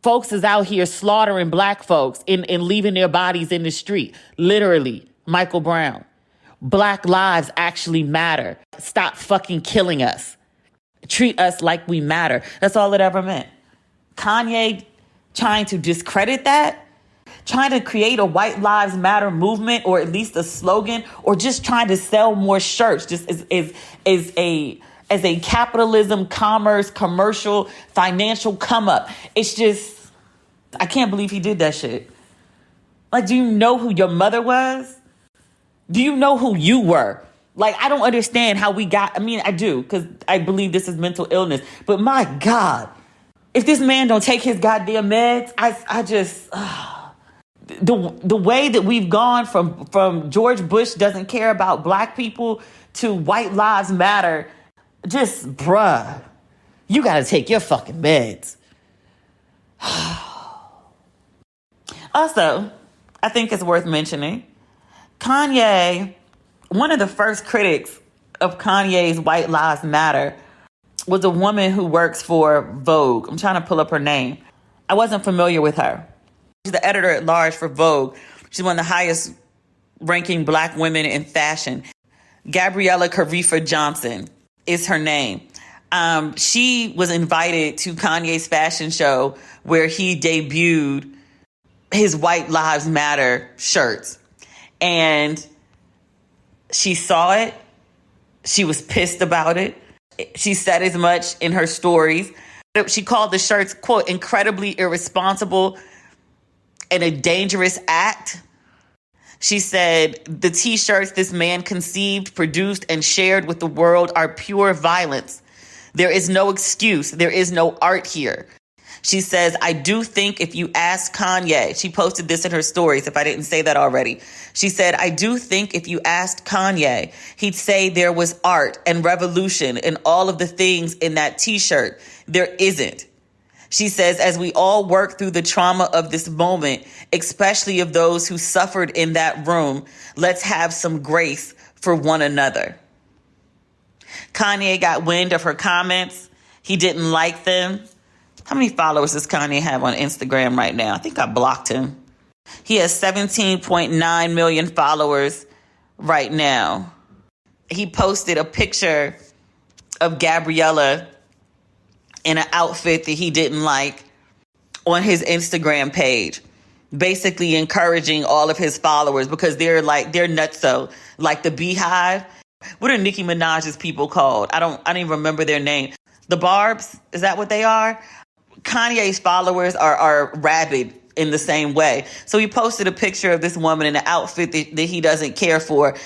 folks is out here slaughtering Black folks and leaving their bodies in the street. Literally, Michael Brown. Black lives actually matter. Stop fucking killing us. Treat us like we matter. That's all it ever meant. Kanye trying to discredit that, trying to create a White Lives Matter movement or at least a slogan, or just trying to sell more shirts just as a capitalism, commerce, commercial, financial come up. It's just, I can't believe he did that shit. Like, do you know who your mother was? Do you know who you were? Like, I don't understand how we got, I mean, I do, because I believe this is mental illness. But my God, if this man don't take his goddamn meds, I just, the way that we've gone from George Bush doesn't care about Black people to White Lives Matter, just, bruh, you got to take your fucking meds. Also, I think it's worth mentioning, Kanye, one of the first critics of Kanye's White Lives Matter was a woman who works for Vogue. I'm trying to pull up her name. I wasn't familiar with her. She's the editor at large for Vogue. She's one of the highest ranking black women in fashion. Gabriella Carifa Johnson is her name. She was invited to Kanye's fashion show where he debuted his White Lives Matter shirts. And she saw it. She was pissed about it. She said as much in her stories. She called the shirts, quote, incredibly irresponsible and a dangerous act. She said, the T-shirts this man conceived, produced, and shared with the world are pure violence. There is no excuse. There is no art here. She says, I do think if you ask Kanye, she posted this in her stories, if I didn't say that already. She said, I do think if you asked Kanye, he'd say there was art and revolution and all of the things in that T-shirt. There isn't. She says, as we all work through the trauma of this moment, especially of those who suffered in that room, let's have some grace for one another. Kanye got wind of her comments. He didn't like them. How many followers does Kanye have on Instagram right now? I think I blocked him. He has 17.9 million followers right now. He posted a picture of Gabriella in an outfit that he didn't like on his Instagram page, basically encouraging all of his followers because they're nutso, like the Beehive. What are Nicki Minaj's people called? I don't even remember their name. The Barbs, is that what they are? Kanye's followers are rabid in the same way. So he posted a picture of this woman in an outfit that he doesn't care for.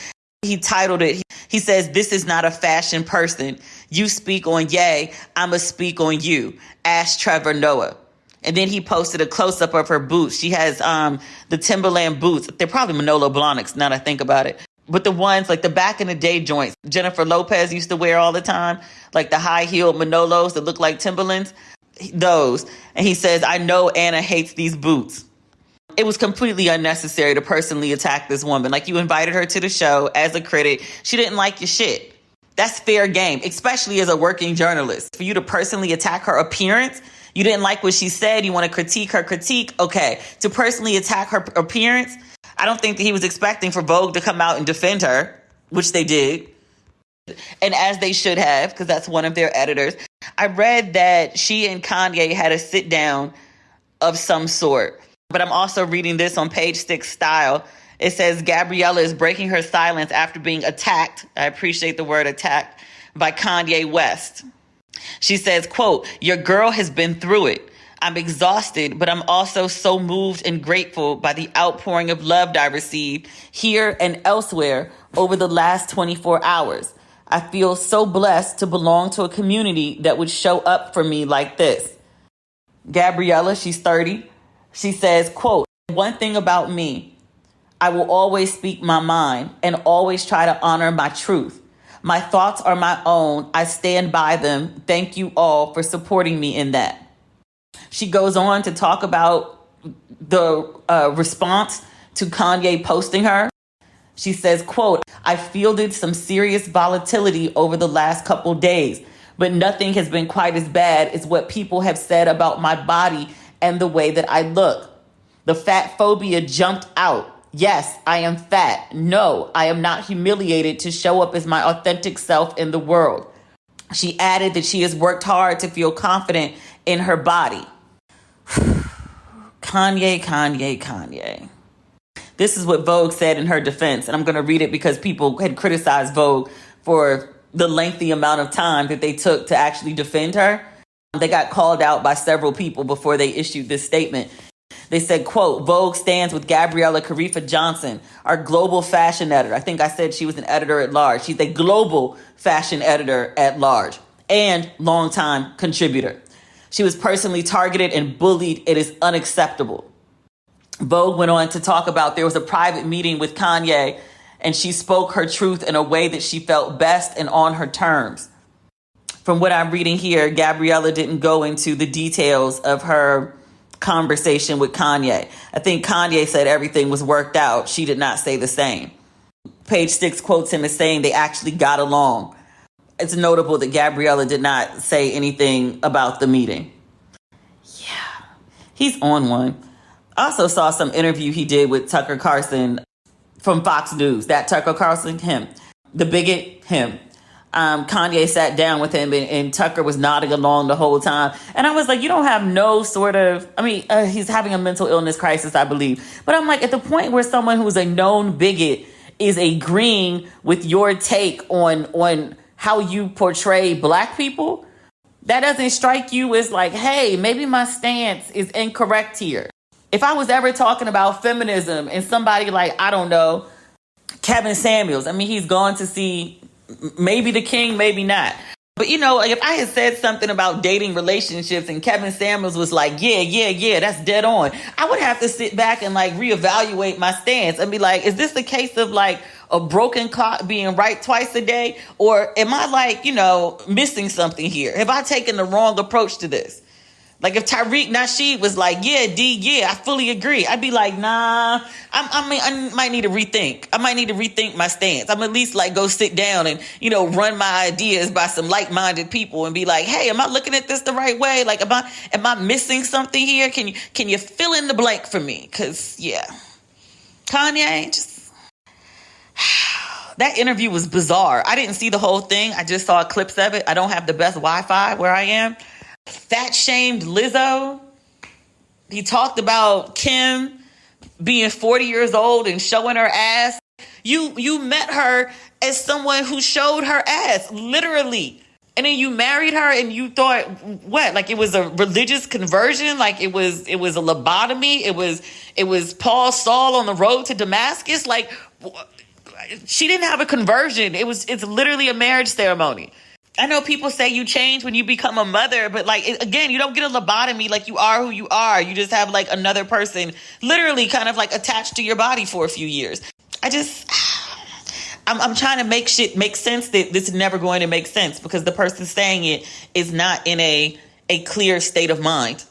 He titled it, he says, this is not a fashion person. You speak on Ye, I'ma speak on you. Ask Trevor Noah. And then he posted a close-up of her boots. She has the Timberland boots. They're probably Manolo Blahniks, now that I think about it. But the ones, like the back in the day joints, Jennifer Lopez used to wear all the time, like the high-heeled Manolos that look like Timberlands, those. And he says, I know Anna hates these boots. It was completely unnecessary to personally attack this woman. Like, you invited her to the show as a critic. She didn't like your shit. That's fair game, especially as a working journalist. For you to personally attack her appearance, you didn't like what she said, you want to critique her critique, okay. To personally attack her appearance, I don't think that he was expecting for Vogue to come out and defend her, which they did. And as they should have, because that's one of their editors. I read that she and Kanye had a sit down of some sort. But I'm also reading this on page 6 style. It says Gabriella is breaking her silence after being attacked. I appreciate the word attacked by Kanye West. She says, quote, your girl has been through it. I'm exhausted, but I'm also so moved and grateful by the outpouring of love I received here and elsewhere over the last 24 hours. I feel so blessed to belong to a community that would show up for me like this. Gabriella, she's 30. She says, quote, one thing about me, I will always speak my mind and always try to honor my truth. My thoughts are my own. I stand by them. Thank you all for supporting me in that. She goes on to talk about the response to Kanye posting her. She says, quote, I fielded some serious volatility over the last couple days, but nothing has been quite as bad as what people have said about my body and the way that I look. The fat phobia jumped out. Yes, I am fat. No, I am not humiliated to show up as my authentic self in the world. She added that she has worked hard to feel confident in her body. Kanye. This is what Vogue said in her defense, and I'm going to read it because people had criticized Vogue for the lengthy amount of time that they took to actually defend her. They got called out by several people before they issued this statement. They said, quote, Vogue stands with Gabriella Carifa Johnson, our global fashion editor. I think I said she was an editor at large. She's a global fashion editor at large and longtime contributor. She was personally targeted and bullied. It is unacceptable. Vogue went on to talk about there was a private meeting with Kanye and she spoke her truth in a way that she felt best and on her terms. From what I'm reading here, Gabriella didn't go into the details of her conversation with Kanye. I think Kanye said everything was worked out. She did not say the same. Page 6 quotes him as saying they actually got along. it's notable that Gabriella did not say anything about the meeting. Yeah, he's on one. I also saw some interview he did with Tucker Carlson from Fox News. That Tucker Carlson, him. The bigot, him. Kanye sat down with him and Tucker was nodding along the whole time. And I was like, you don't have no sort of, he's having a mental illness crisis, I believe. But I'm like, at the point where someone who's a known bigot is agreeing with your take on how you portray black people, that doesn't strike you as like, hey, maybe my stance is incorrect here. If I was ever talking about feminism and somebody like, I don't know, Kevin Samuels, he's gone to see maybe the king, maybe not. But, if I had said something about dating relationships and Kevin Samuels was like, yeah, that's dead on, I would have to sit back and like reevaluate my stance and be like, is this the case of like a broken clock being right twice a day? Or am I like, missing something here? Have I taken the wrong approach to this? Like if Tariq Nasheed was like, I fully agree. I'd be like, nah, I might need to rethink. I might need to rethink my stance. I'm at least like go sit down and, run my ideas by some like-minded people and be like, hey, am I looking at this the right way? Like, am I missing something here? Can you fill in the blank for me? Cause Kanye just, that interview was bizarre. I didn't see the whole thing. I just saw clips of it. I don't have the best Wi-Fi where I am. Fat shamed Lizzo. He talked about being 40 years old and showing her ass. You met her as someone who showed her ass, literally. And then you married her and you thought, what? Like it was a religious conversion? Like it was a lobotomy? It was Paul Saul on the road to Damascus? Like she didn't have a conversion. It's literally a marriage ceremony. I know people say you change when you become a mother, but like, again, you don't get a lobotomy. Like you are who you are. You just have like another person literally kind of like attached to your body for a few years. I'm trying to make shit make sense that this is never going to make sense because the person saying it is not in a clear state of mind.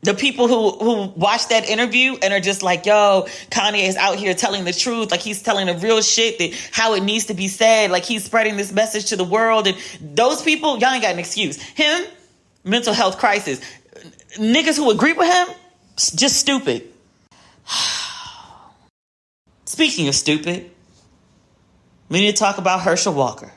The people who watch that interview and are just like, yo, Kanye is out here telling the truth. Like he's telling the real shit, that how it needs to be said. Like he's spreading this message to the world. And those people, y'all ain't got an excuse. Him, mental health crisis. Niggas who agree with him, just stupid. Speaking of stupid, we need to talk about Herschel Walker.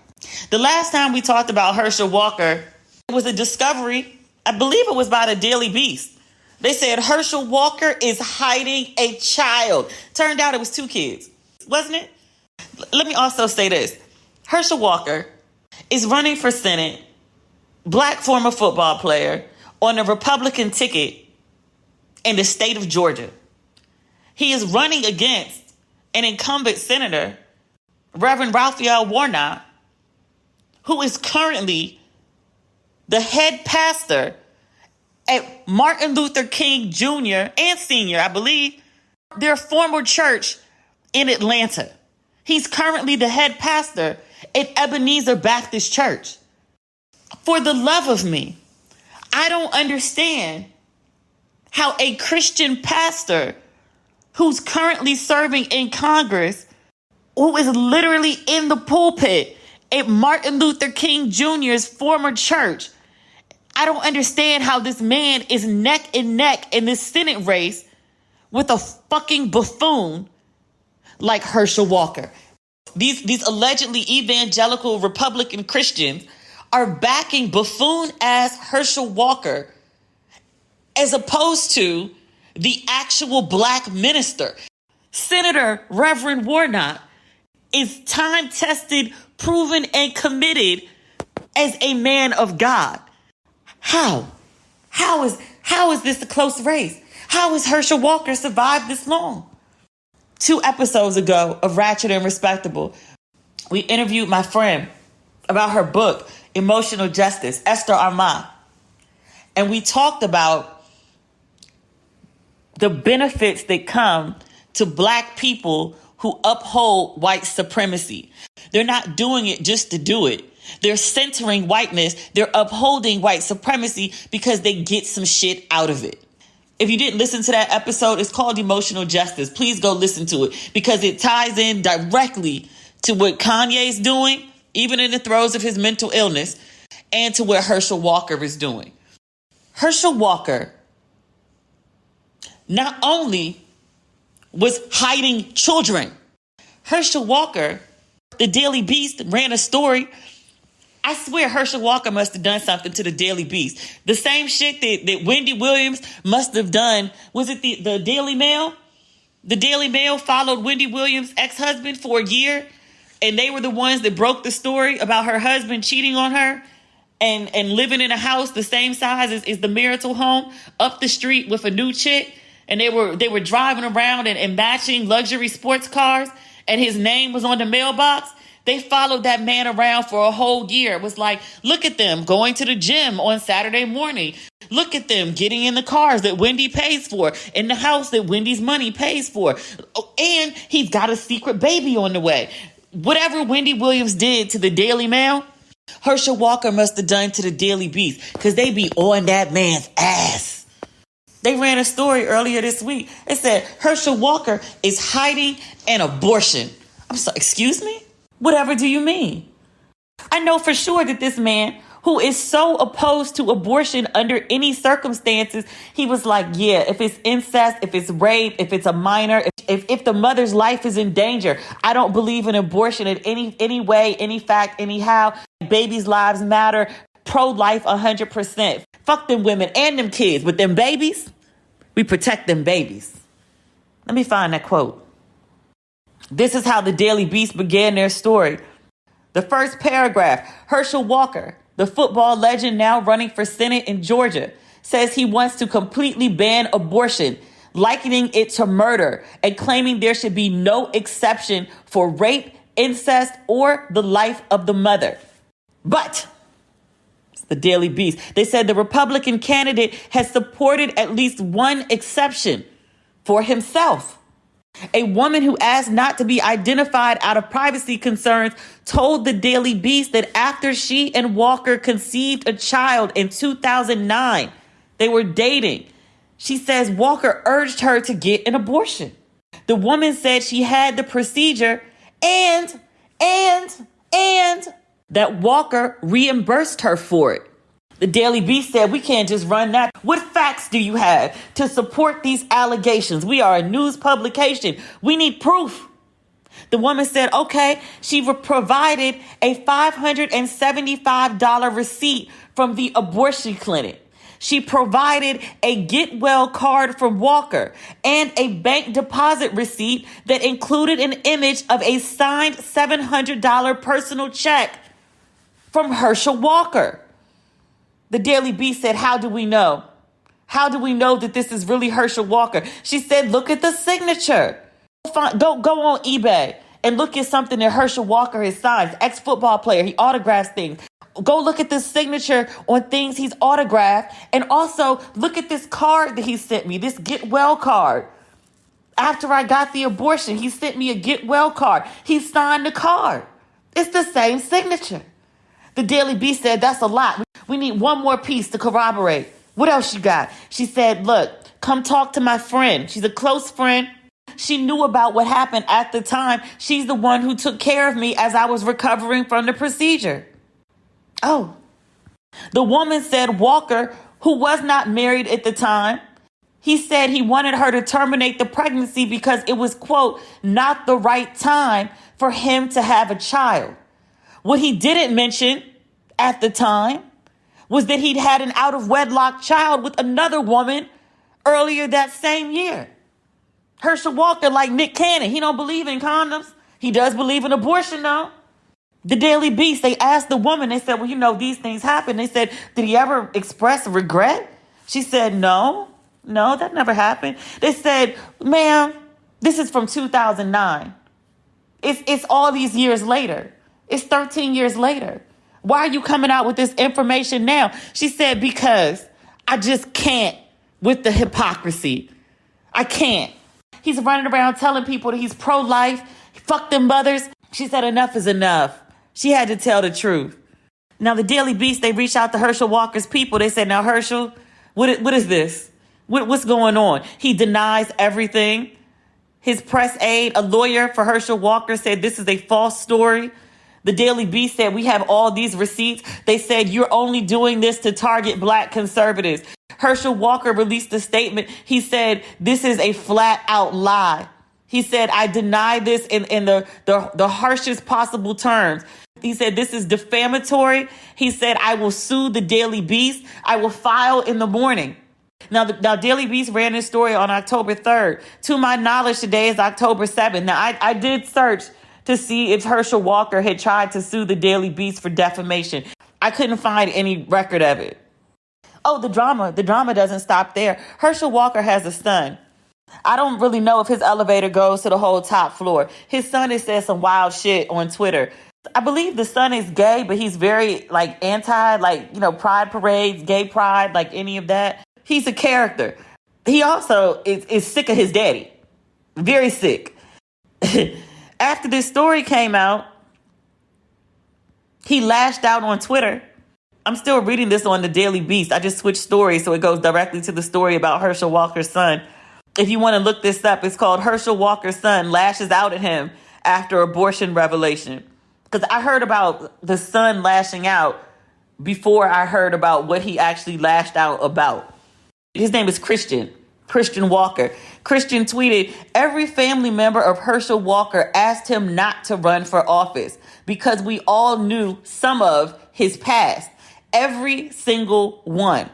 The last time we talked about Herschel Walker, it was a discovery. I believe it was by the Daily Beast. They said Herschel Walker is hiding a child. Turned out it was 2 kids, wasn't it? Let me also say this. Herschel Walker is running for Senate, black former football player, on a Republican ticket in the state of Georgia. He is running against an incumbent senator, Reverend Raphael Warnock, who is currently the head pastor at Martin Luther King Jr. and Sr., I believe, their former church in Atlanta. He's currently the head pastor at Ebenezer Baptist Church. For the love of me, I don't understand how a Christian pastor who's currently serving in Congress, who is literally in the pulpit at Martin Luther King Jr.'s former church, I don't understand how this man is neck and neck in this Senate race with a fucking buffoon like Herschel Walker. These allegedly evangelical Republican Christians are backing buffoon-ass Herschel Walker as opposed to the actual black minister. Senator Reverend Warnock is time-tested, proven, and committed as a man of God. How? How is this a close race? How has Herschel Walker survived this long? 2 episodes ago of Ratchet and Respectable, we interviewed my friend about her book, Emotional Justice, Esther Armand. And we talked about the benefits that come to black people who uphold white supremacy. They're not doing it just to do it. They're centering whiteness. They're upholding white supremacy because they get some shit out of it. If you didn't listen to that episode, it's called Emotional Justice. Please go listen to it because it ties in directly to what Kanye's doing. even in the throes of his mental illness, and to what Herschel Walker is doing. Herschel Walker not only was hiding children. Herschel Walker, the Daily Beast, ran a story. I swear Herschel Walker must have done something to the Daily Beast. The same shit that Wendy Williams must have done. Was it the Daily Mail? The Daily Mail followed Wendy Williams' ex-husband for a year, and they were the ones that broke the story about her husband cheating on her and living in a house the same size as the marital home up the street with a new chick. And they were driving around and matching luxury sports cars, and his name was on the mailbox. They followed that man around for a whole year. It was like, look at them going to the gym on Saturday morning. Look at them getting in the cars that Wendy pays for, in the house that Wendy's money pays for. Oh, and he's got a secret baby on the way. Whatever Wendy Williams did to the Daily Mail, Herschel Walker must have done to the Daily Beast, because they be on that man's ass. They ran a story earlier this week. It said Herschel Walker is hiding an abortion. I'm sorry, excuse me? Whatever do you mean? I know for sure that this man, who is so opposed to abortion under any circumstances, he was like, yeah, if it's incest, if it's rape, if it's a minor, if the mother's life is in danger, I don't believe in abortion in any way, any fact, anyhow. Babies' lives matter. Pro-life 100%. Fuck them women and them kids. With them babies, we protect them babies. Let me find that quote. This is how the Daily Beast began their story. The first paragraph: Herschel Walker, the football legend now running for Senate in Georgia, says he wants to completely ban abortion, likening it to murder and claiming there should be no exception for rape, incest, or the life of the mother. But the Daily Beast, they said the Republican candidate has supported at least one exception for himself. A woman who asked not to be identified out of privacy concerns told the Daily Beast that after she and Walker conceived a child in 2009, they were dating. She says Walker urged her to get an abortion. The woman said she had the procedure and that Walker reimbursed her for it. The Daily Beast said, we can't just run that. What facts do you have to support these allegations? We are a news publication. We need proof. The woman said, okay, she provided a $575 receipt from the abortion clinic. She provided a get well card from Walker and a bank deposit receipt that included an image of a signed $700 personal check from Herschel Walker. The Daily Beast said, how do we know? How do we know that this is really Herschel Walker? She said, look at the signature. Go on eBay and look at something that Herschel Walker has signed. Ex-football player. He autographs things. Go look at this signature on things he's autographed. And also look at this card that he sent me, this get well card. After I got the abortion, he sent me a get well card. He signed the card. It's the same signature. The Daily Beast said, that's a lot. We need one more piece to corroborate. What else you got? She said, look, come talk to my friend. She's a close friend. She knew about what happened at the time. She's the one who took care of me as I was recovering from the procedure. Oh, the woman said Walker, who was not married at the time, he said he wanted her to terminate the pregnancy because it was, quote, not the right time for him to have a child. What he didn't mention at the time was that he'd had an out-of-wedlock child with another woman earlier that same year. Herschel Walker, like Nick Cannon, he don't believe in condoms. He does believe in abortion, though. The Daily Beast, they asked the woman, they said, well, you know, these things happen. They said, did he ever express regret? She said, no, that never happened. They said, ma'am, this is from 2009. It's all these years later. It's 13 years later. Why are you coming out with this information now? She said, because I just can't with the hypocrisy. I can't. He's running around telling people that he's pro-life. Fuck them mothers. She said, enough is enough. She had to tell the truth. Now, the Daily Beast, they reached out to Herschel Walker's people. They said, now, Herschel, what is this? What's going on? He denies everything. His press aide, a lawyer for Herschel Walker, said this is a false story. The Daily Beast said, we have all these receipts. They said, you're only doing this to target black conservatives. Herschel Walker released a statement. He said, this is a flat out lie. He said, I deny this in the harshest possible terms. He said, this is defamatory. He said, I will sue the Daily Beast. I will file in the morning. Now, Daily Beast ran this story on October 3rd. To my knowledge, today is October 7th. Now, I did search to see if Herschel Walker had tried to sue the Daily Beast for defamation. I couldn't find any record of it. Oh, the drama doesn't stop there. Herschel Walker has a son. I don't really know if his elevator goes to the whole top floor. His son has said some wild shit on Twitter. I believe the son is gay, but he's very anti, pride parades, gay pride, like any of that. He's a character. He also is sick of his daddy. Very sick. After this story came out, he lashed out on Twitter. I'm still reading this on the Daily Beast. I just switched stories, so it goes directly to the story about Herschel Walker's son. If you want to look this up, it's called Herschel Walker's son lashes out at him after abortion revelation. Because I heard about the son lashing out before I heard about what he actually lashed out about. His name is Christian Walker. Christian tweeted, every family member of Herschel Walker asked him not to run for office because we all knew some of his past. Every single one.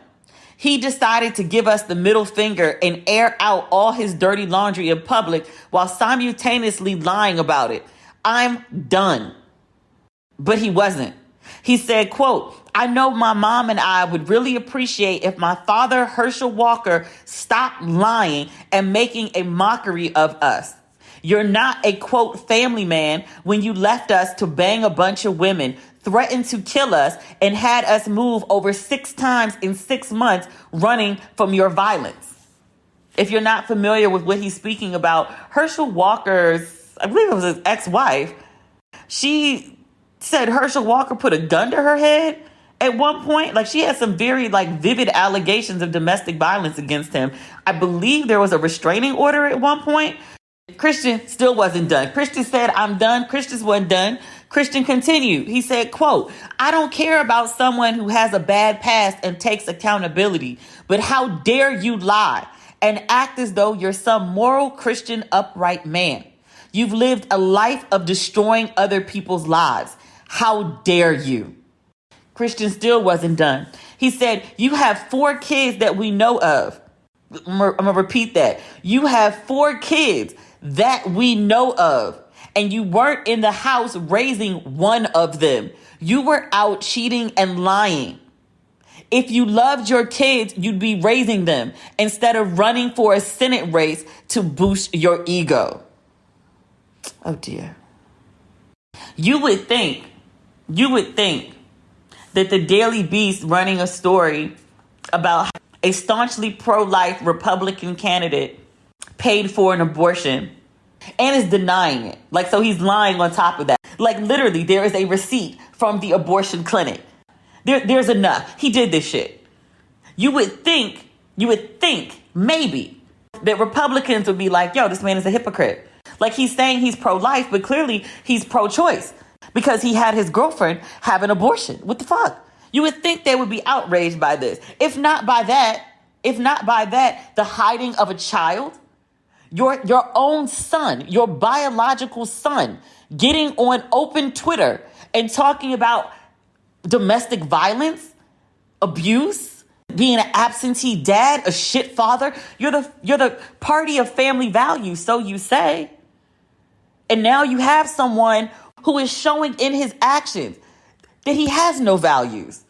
He decided to give us the middle finger and air out all his dirty laundry in public while simultaneously lying about it. I'm done. But he wasn't. He said, quote, I know my mom and I would really appreciate if my father, Herschel Walker, stopped lying and making a mockery of us. You're not a, quote, family man when you left us to bang a bunch of women, threatened to kill us, and had us move over 6 times in 6 months running from your violence. If you're not familiar with what he's speaking about, Herschel Walker's, I believe it was his ex-wife, she said Herschel Walker put a gun to her head at one point. Like, she had some very vivid allegations of domestic violence against him. I believe there was a restraining order at one point. Christian still wasn't done. Christian said, I'm done. Christian wasn't done. Christian continued. He said, quote, I don't care about someone who has a bad past and takes accountability, but how dare you lie and act as though you're some moral Christian upright man. You've lived a life of destroying other people's lives. How dare you? Christian still wasn't done. He said, you have 4 kids that we know of. I'm going to repeat that. You have 4 kids that we know of, and you weren't in the house raising one of them. You were out cheating and lying. If you loved your kids, you'd be raising them instead of running for a Senate race to boost your ego. Oh dear. You would think that the Daily Beast running a story about a staunchly pro-life Republican candidate paid for an abortion and is denying it. So he's lying on top of that. Literally, there is a receipt from the abortion clinic. There's enough. He did this shit. You would think maybe that Republicans would be like, yo, this man is a hypocrite. He's saying he's pro-life, but clearly he's pro-choice because he had his girlfriend have an abortion. What the fuck? You would think they would be outraged by this. If not by that, the hiding of a child, your own son, your biological son, getting on open Twitter and talking about domestic violence, abuse, being an absentee dad, a shit father. You're the party of family values, so you say. And now you have someone who is showing in his actions that he has no values.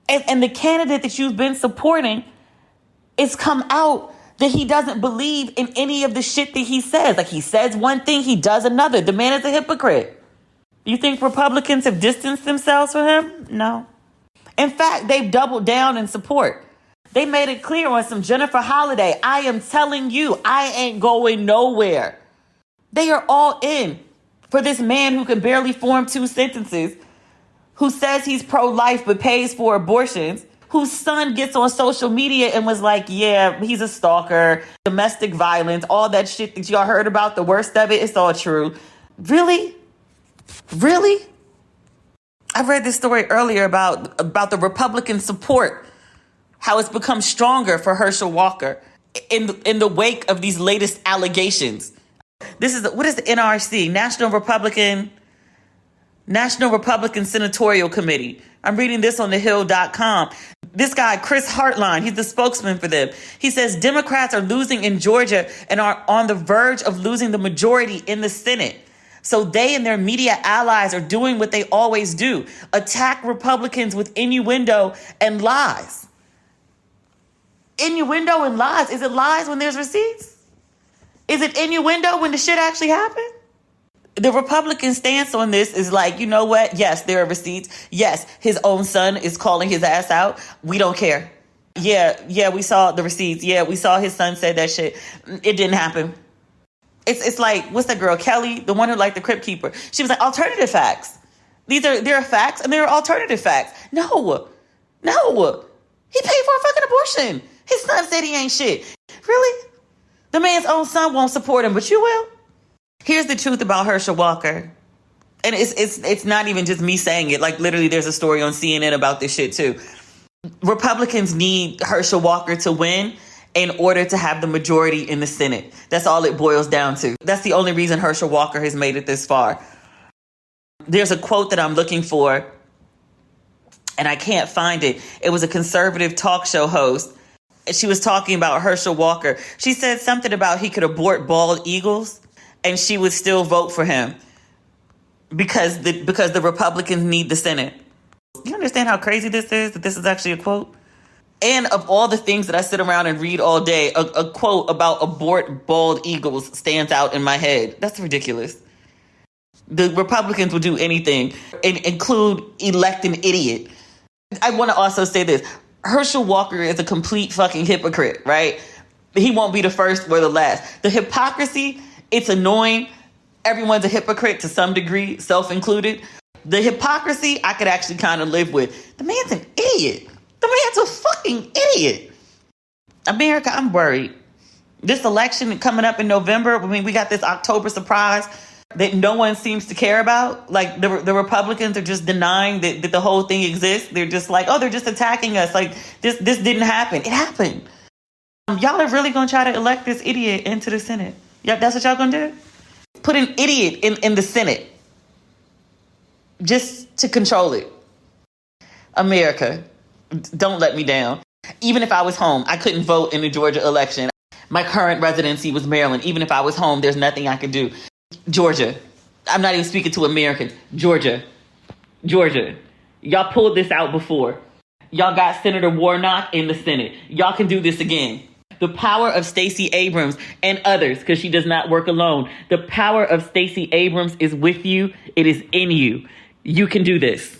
And the candidate that you've been supporting, it's come out that he doesn't believe in any of the shit that he says. He says one thing, he does another. The man is a hypocrite. You think Republicans have distanced themselves from him? No. In fact, they've doubled down in support. They made it clear on some Jennifer Holliday, I am telling you, I ain't going nowhere. They are all in for this man who can barely form 2 sentences, who says he's pro-life but pays for abortions, whose son gets on social media and was like, yeah, he's a stalker, domestic violence, all that shit that y'all heard about, the worst of it, it's all true. Really? Really? I read this story earlier about the Republican support, how it's become stronger for Herschel Walker in the wake of these latest allegations. What is the NRC? National Republican Senatorial Committee. I'm reading this on thehill.com. This guy, Chris Hartline, he's the spokesman for them. He says Democrats are losing in Georgia and are on the verge of losing the majority in the Senate. So they and their media allies are doing what they always do: attack Republicans with innuendo and lies. Innuendo and lies. Is it lies when there's receipts? Is it innuendo when the shit actually happened? The Republican stance on this is like, you know what? Yes, there are receipts. Yes, his own son is calling his ass out. We don't care. Yeah, we saw the receipts. Yeah, we saw his son said that shit. It didn't happen. It's like, what's that girl, Kelly, the one who liked the Crypt Keeper? She was like, alternative facts. There are facts and there are alternative facts. No. He paid for a fucking abortion. His son said he ain't shit. Really? The man's own son won't support him, but you will? Here's the truth about Herschel Walker. And it's not even just me saying it. Like, literally, there's a story on CNN about this shit, too. Republicans need Herschel Walker to win in order to have the majority in the Senate. That's all it boils down to. That's the only reason Herschel Walker has made it this far. There's a quote that I'm looking for, and I can't find it. It was a conservative talk show host. She was talking about Herschel Walker. She said something about he could abort bald eagles, and she would still vote for him because the Republicans need the Senate. You understand how crazy this is, that this is actually a quote? And of all the things that I sit around and read all day, a quote about abort bald eagles stands out in my head. That's ridiculous. The Republicans will do anything, include elect an idiot. I want to also say this. Herschel Walker is a complete fucking hypocrite, right? He won't be the first or the last. The hypocrisy, it's annoying. Everyone's a hypocrite to some degree, self-included. The hypocrisy, I could actually kind of live with. The man's an idiot. The man's a fucking idiot. America, I'm worried. This election coming up in November, I mean, we got this October surprise that no one seems to care about. Like, the Republicans are just denying that the whole thing exists. They're just like, oh, they're just attacking us. Like, this didn't happen. It happened. Y'all are really going to try to elect this idiot into the Senate. Yeah, that's what y'all going to do? Put an idiot in the Senate just to control it. America, don't let me down. Even if I was home, I couldn't vote in the Georgia election. My current residency was Maryland. Even if I was home, there's nothing I could do. Georgia. I'm not even speaking to Americans. Georgia. Y'all pulled this out before. Y'all got Senator Warnock in the Senate. Y'all can do this again. The power of Stacey Abrams and others, because she does not work alone. The power of Stacey Abrams is with you. It is in you. You can do this.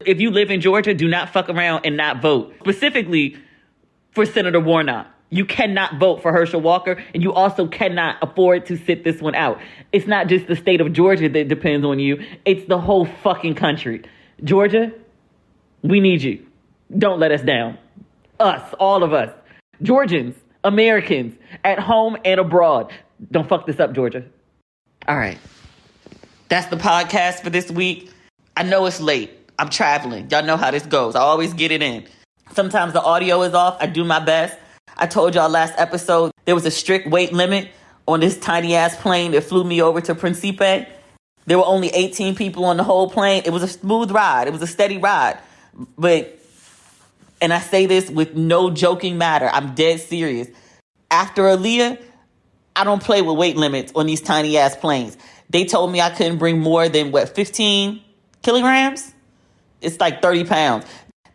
If you live in Georgia, do not fuck around and not vote. Specifically for Senator Warnock. You cannot vote for Herschel Walker, and you also cannot afford to sit this one out. It's not just the state of Georgia that depends on you. It's the whole fucking country. Georgia, we need you. Don't let us down. Us, all of us. Georgians, Americans, at home and abroad. Don't fuck this up, Georgia. All right. That's the podcast for this week. I know it's late. I'm traveling. Y'all know how this goes. I always get it in. Sometimes the audio is off. I do my best. I told y'all last episode there was a strict weight limit on this tiny ass plane that flew me over to Principe. There were only 18 people on the whole plane. It was a smooth ride. It was a steady ride. And I say this with no joking matter. I'm dead serious. After Aaliyah, I don't play with weight limits on these tiny ass planes. They told me I couldn't bring more than 15 kilograms? It's like 30 pounds.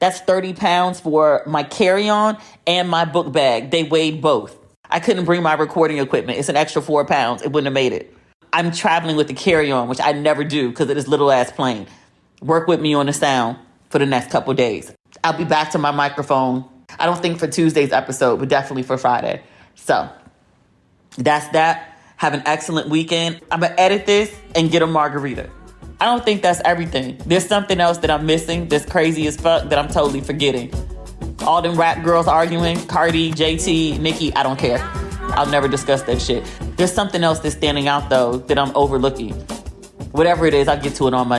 That's 30 pounds for my carry-on and my book bag. They weighed both. I couldn't bring my recording equipment. It's an extra 4 pounds. It wouldn't have made it. I'm traveling with the carry-on, which I never do because of this little ass plane. Work with me on the sound for the next couple days. I'll be back to my microphone. I don't think for Tuesday's episode, but definitely for Friday. So that's that. Have an excellent weekend. I'm going to edit this and get a margarita. I don't think that's everything. There's something else that I'm missing that's crazy as fuck that I'm totally forgetting. All them rap girls arguing, Cardi, JT, Nicki, I don't care. I'll never discuss that shit. There's something else that's standing out, though, that I'm overlooking. Whatever it is, I'll get to it on my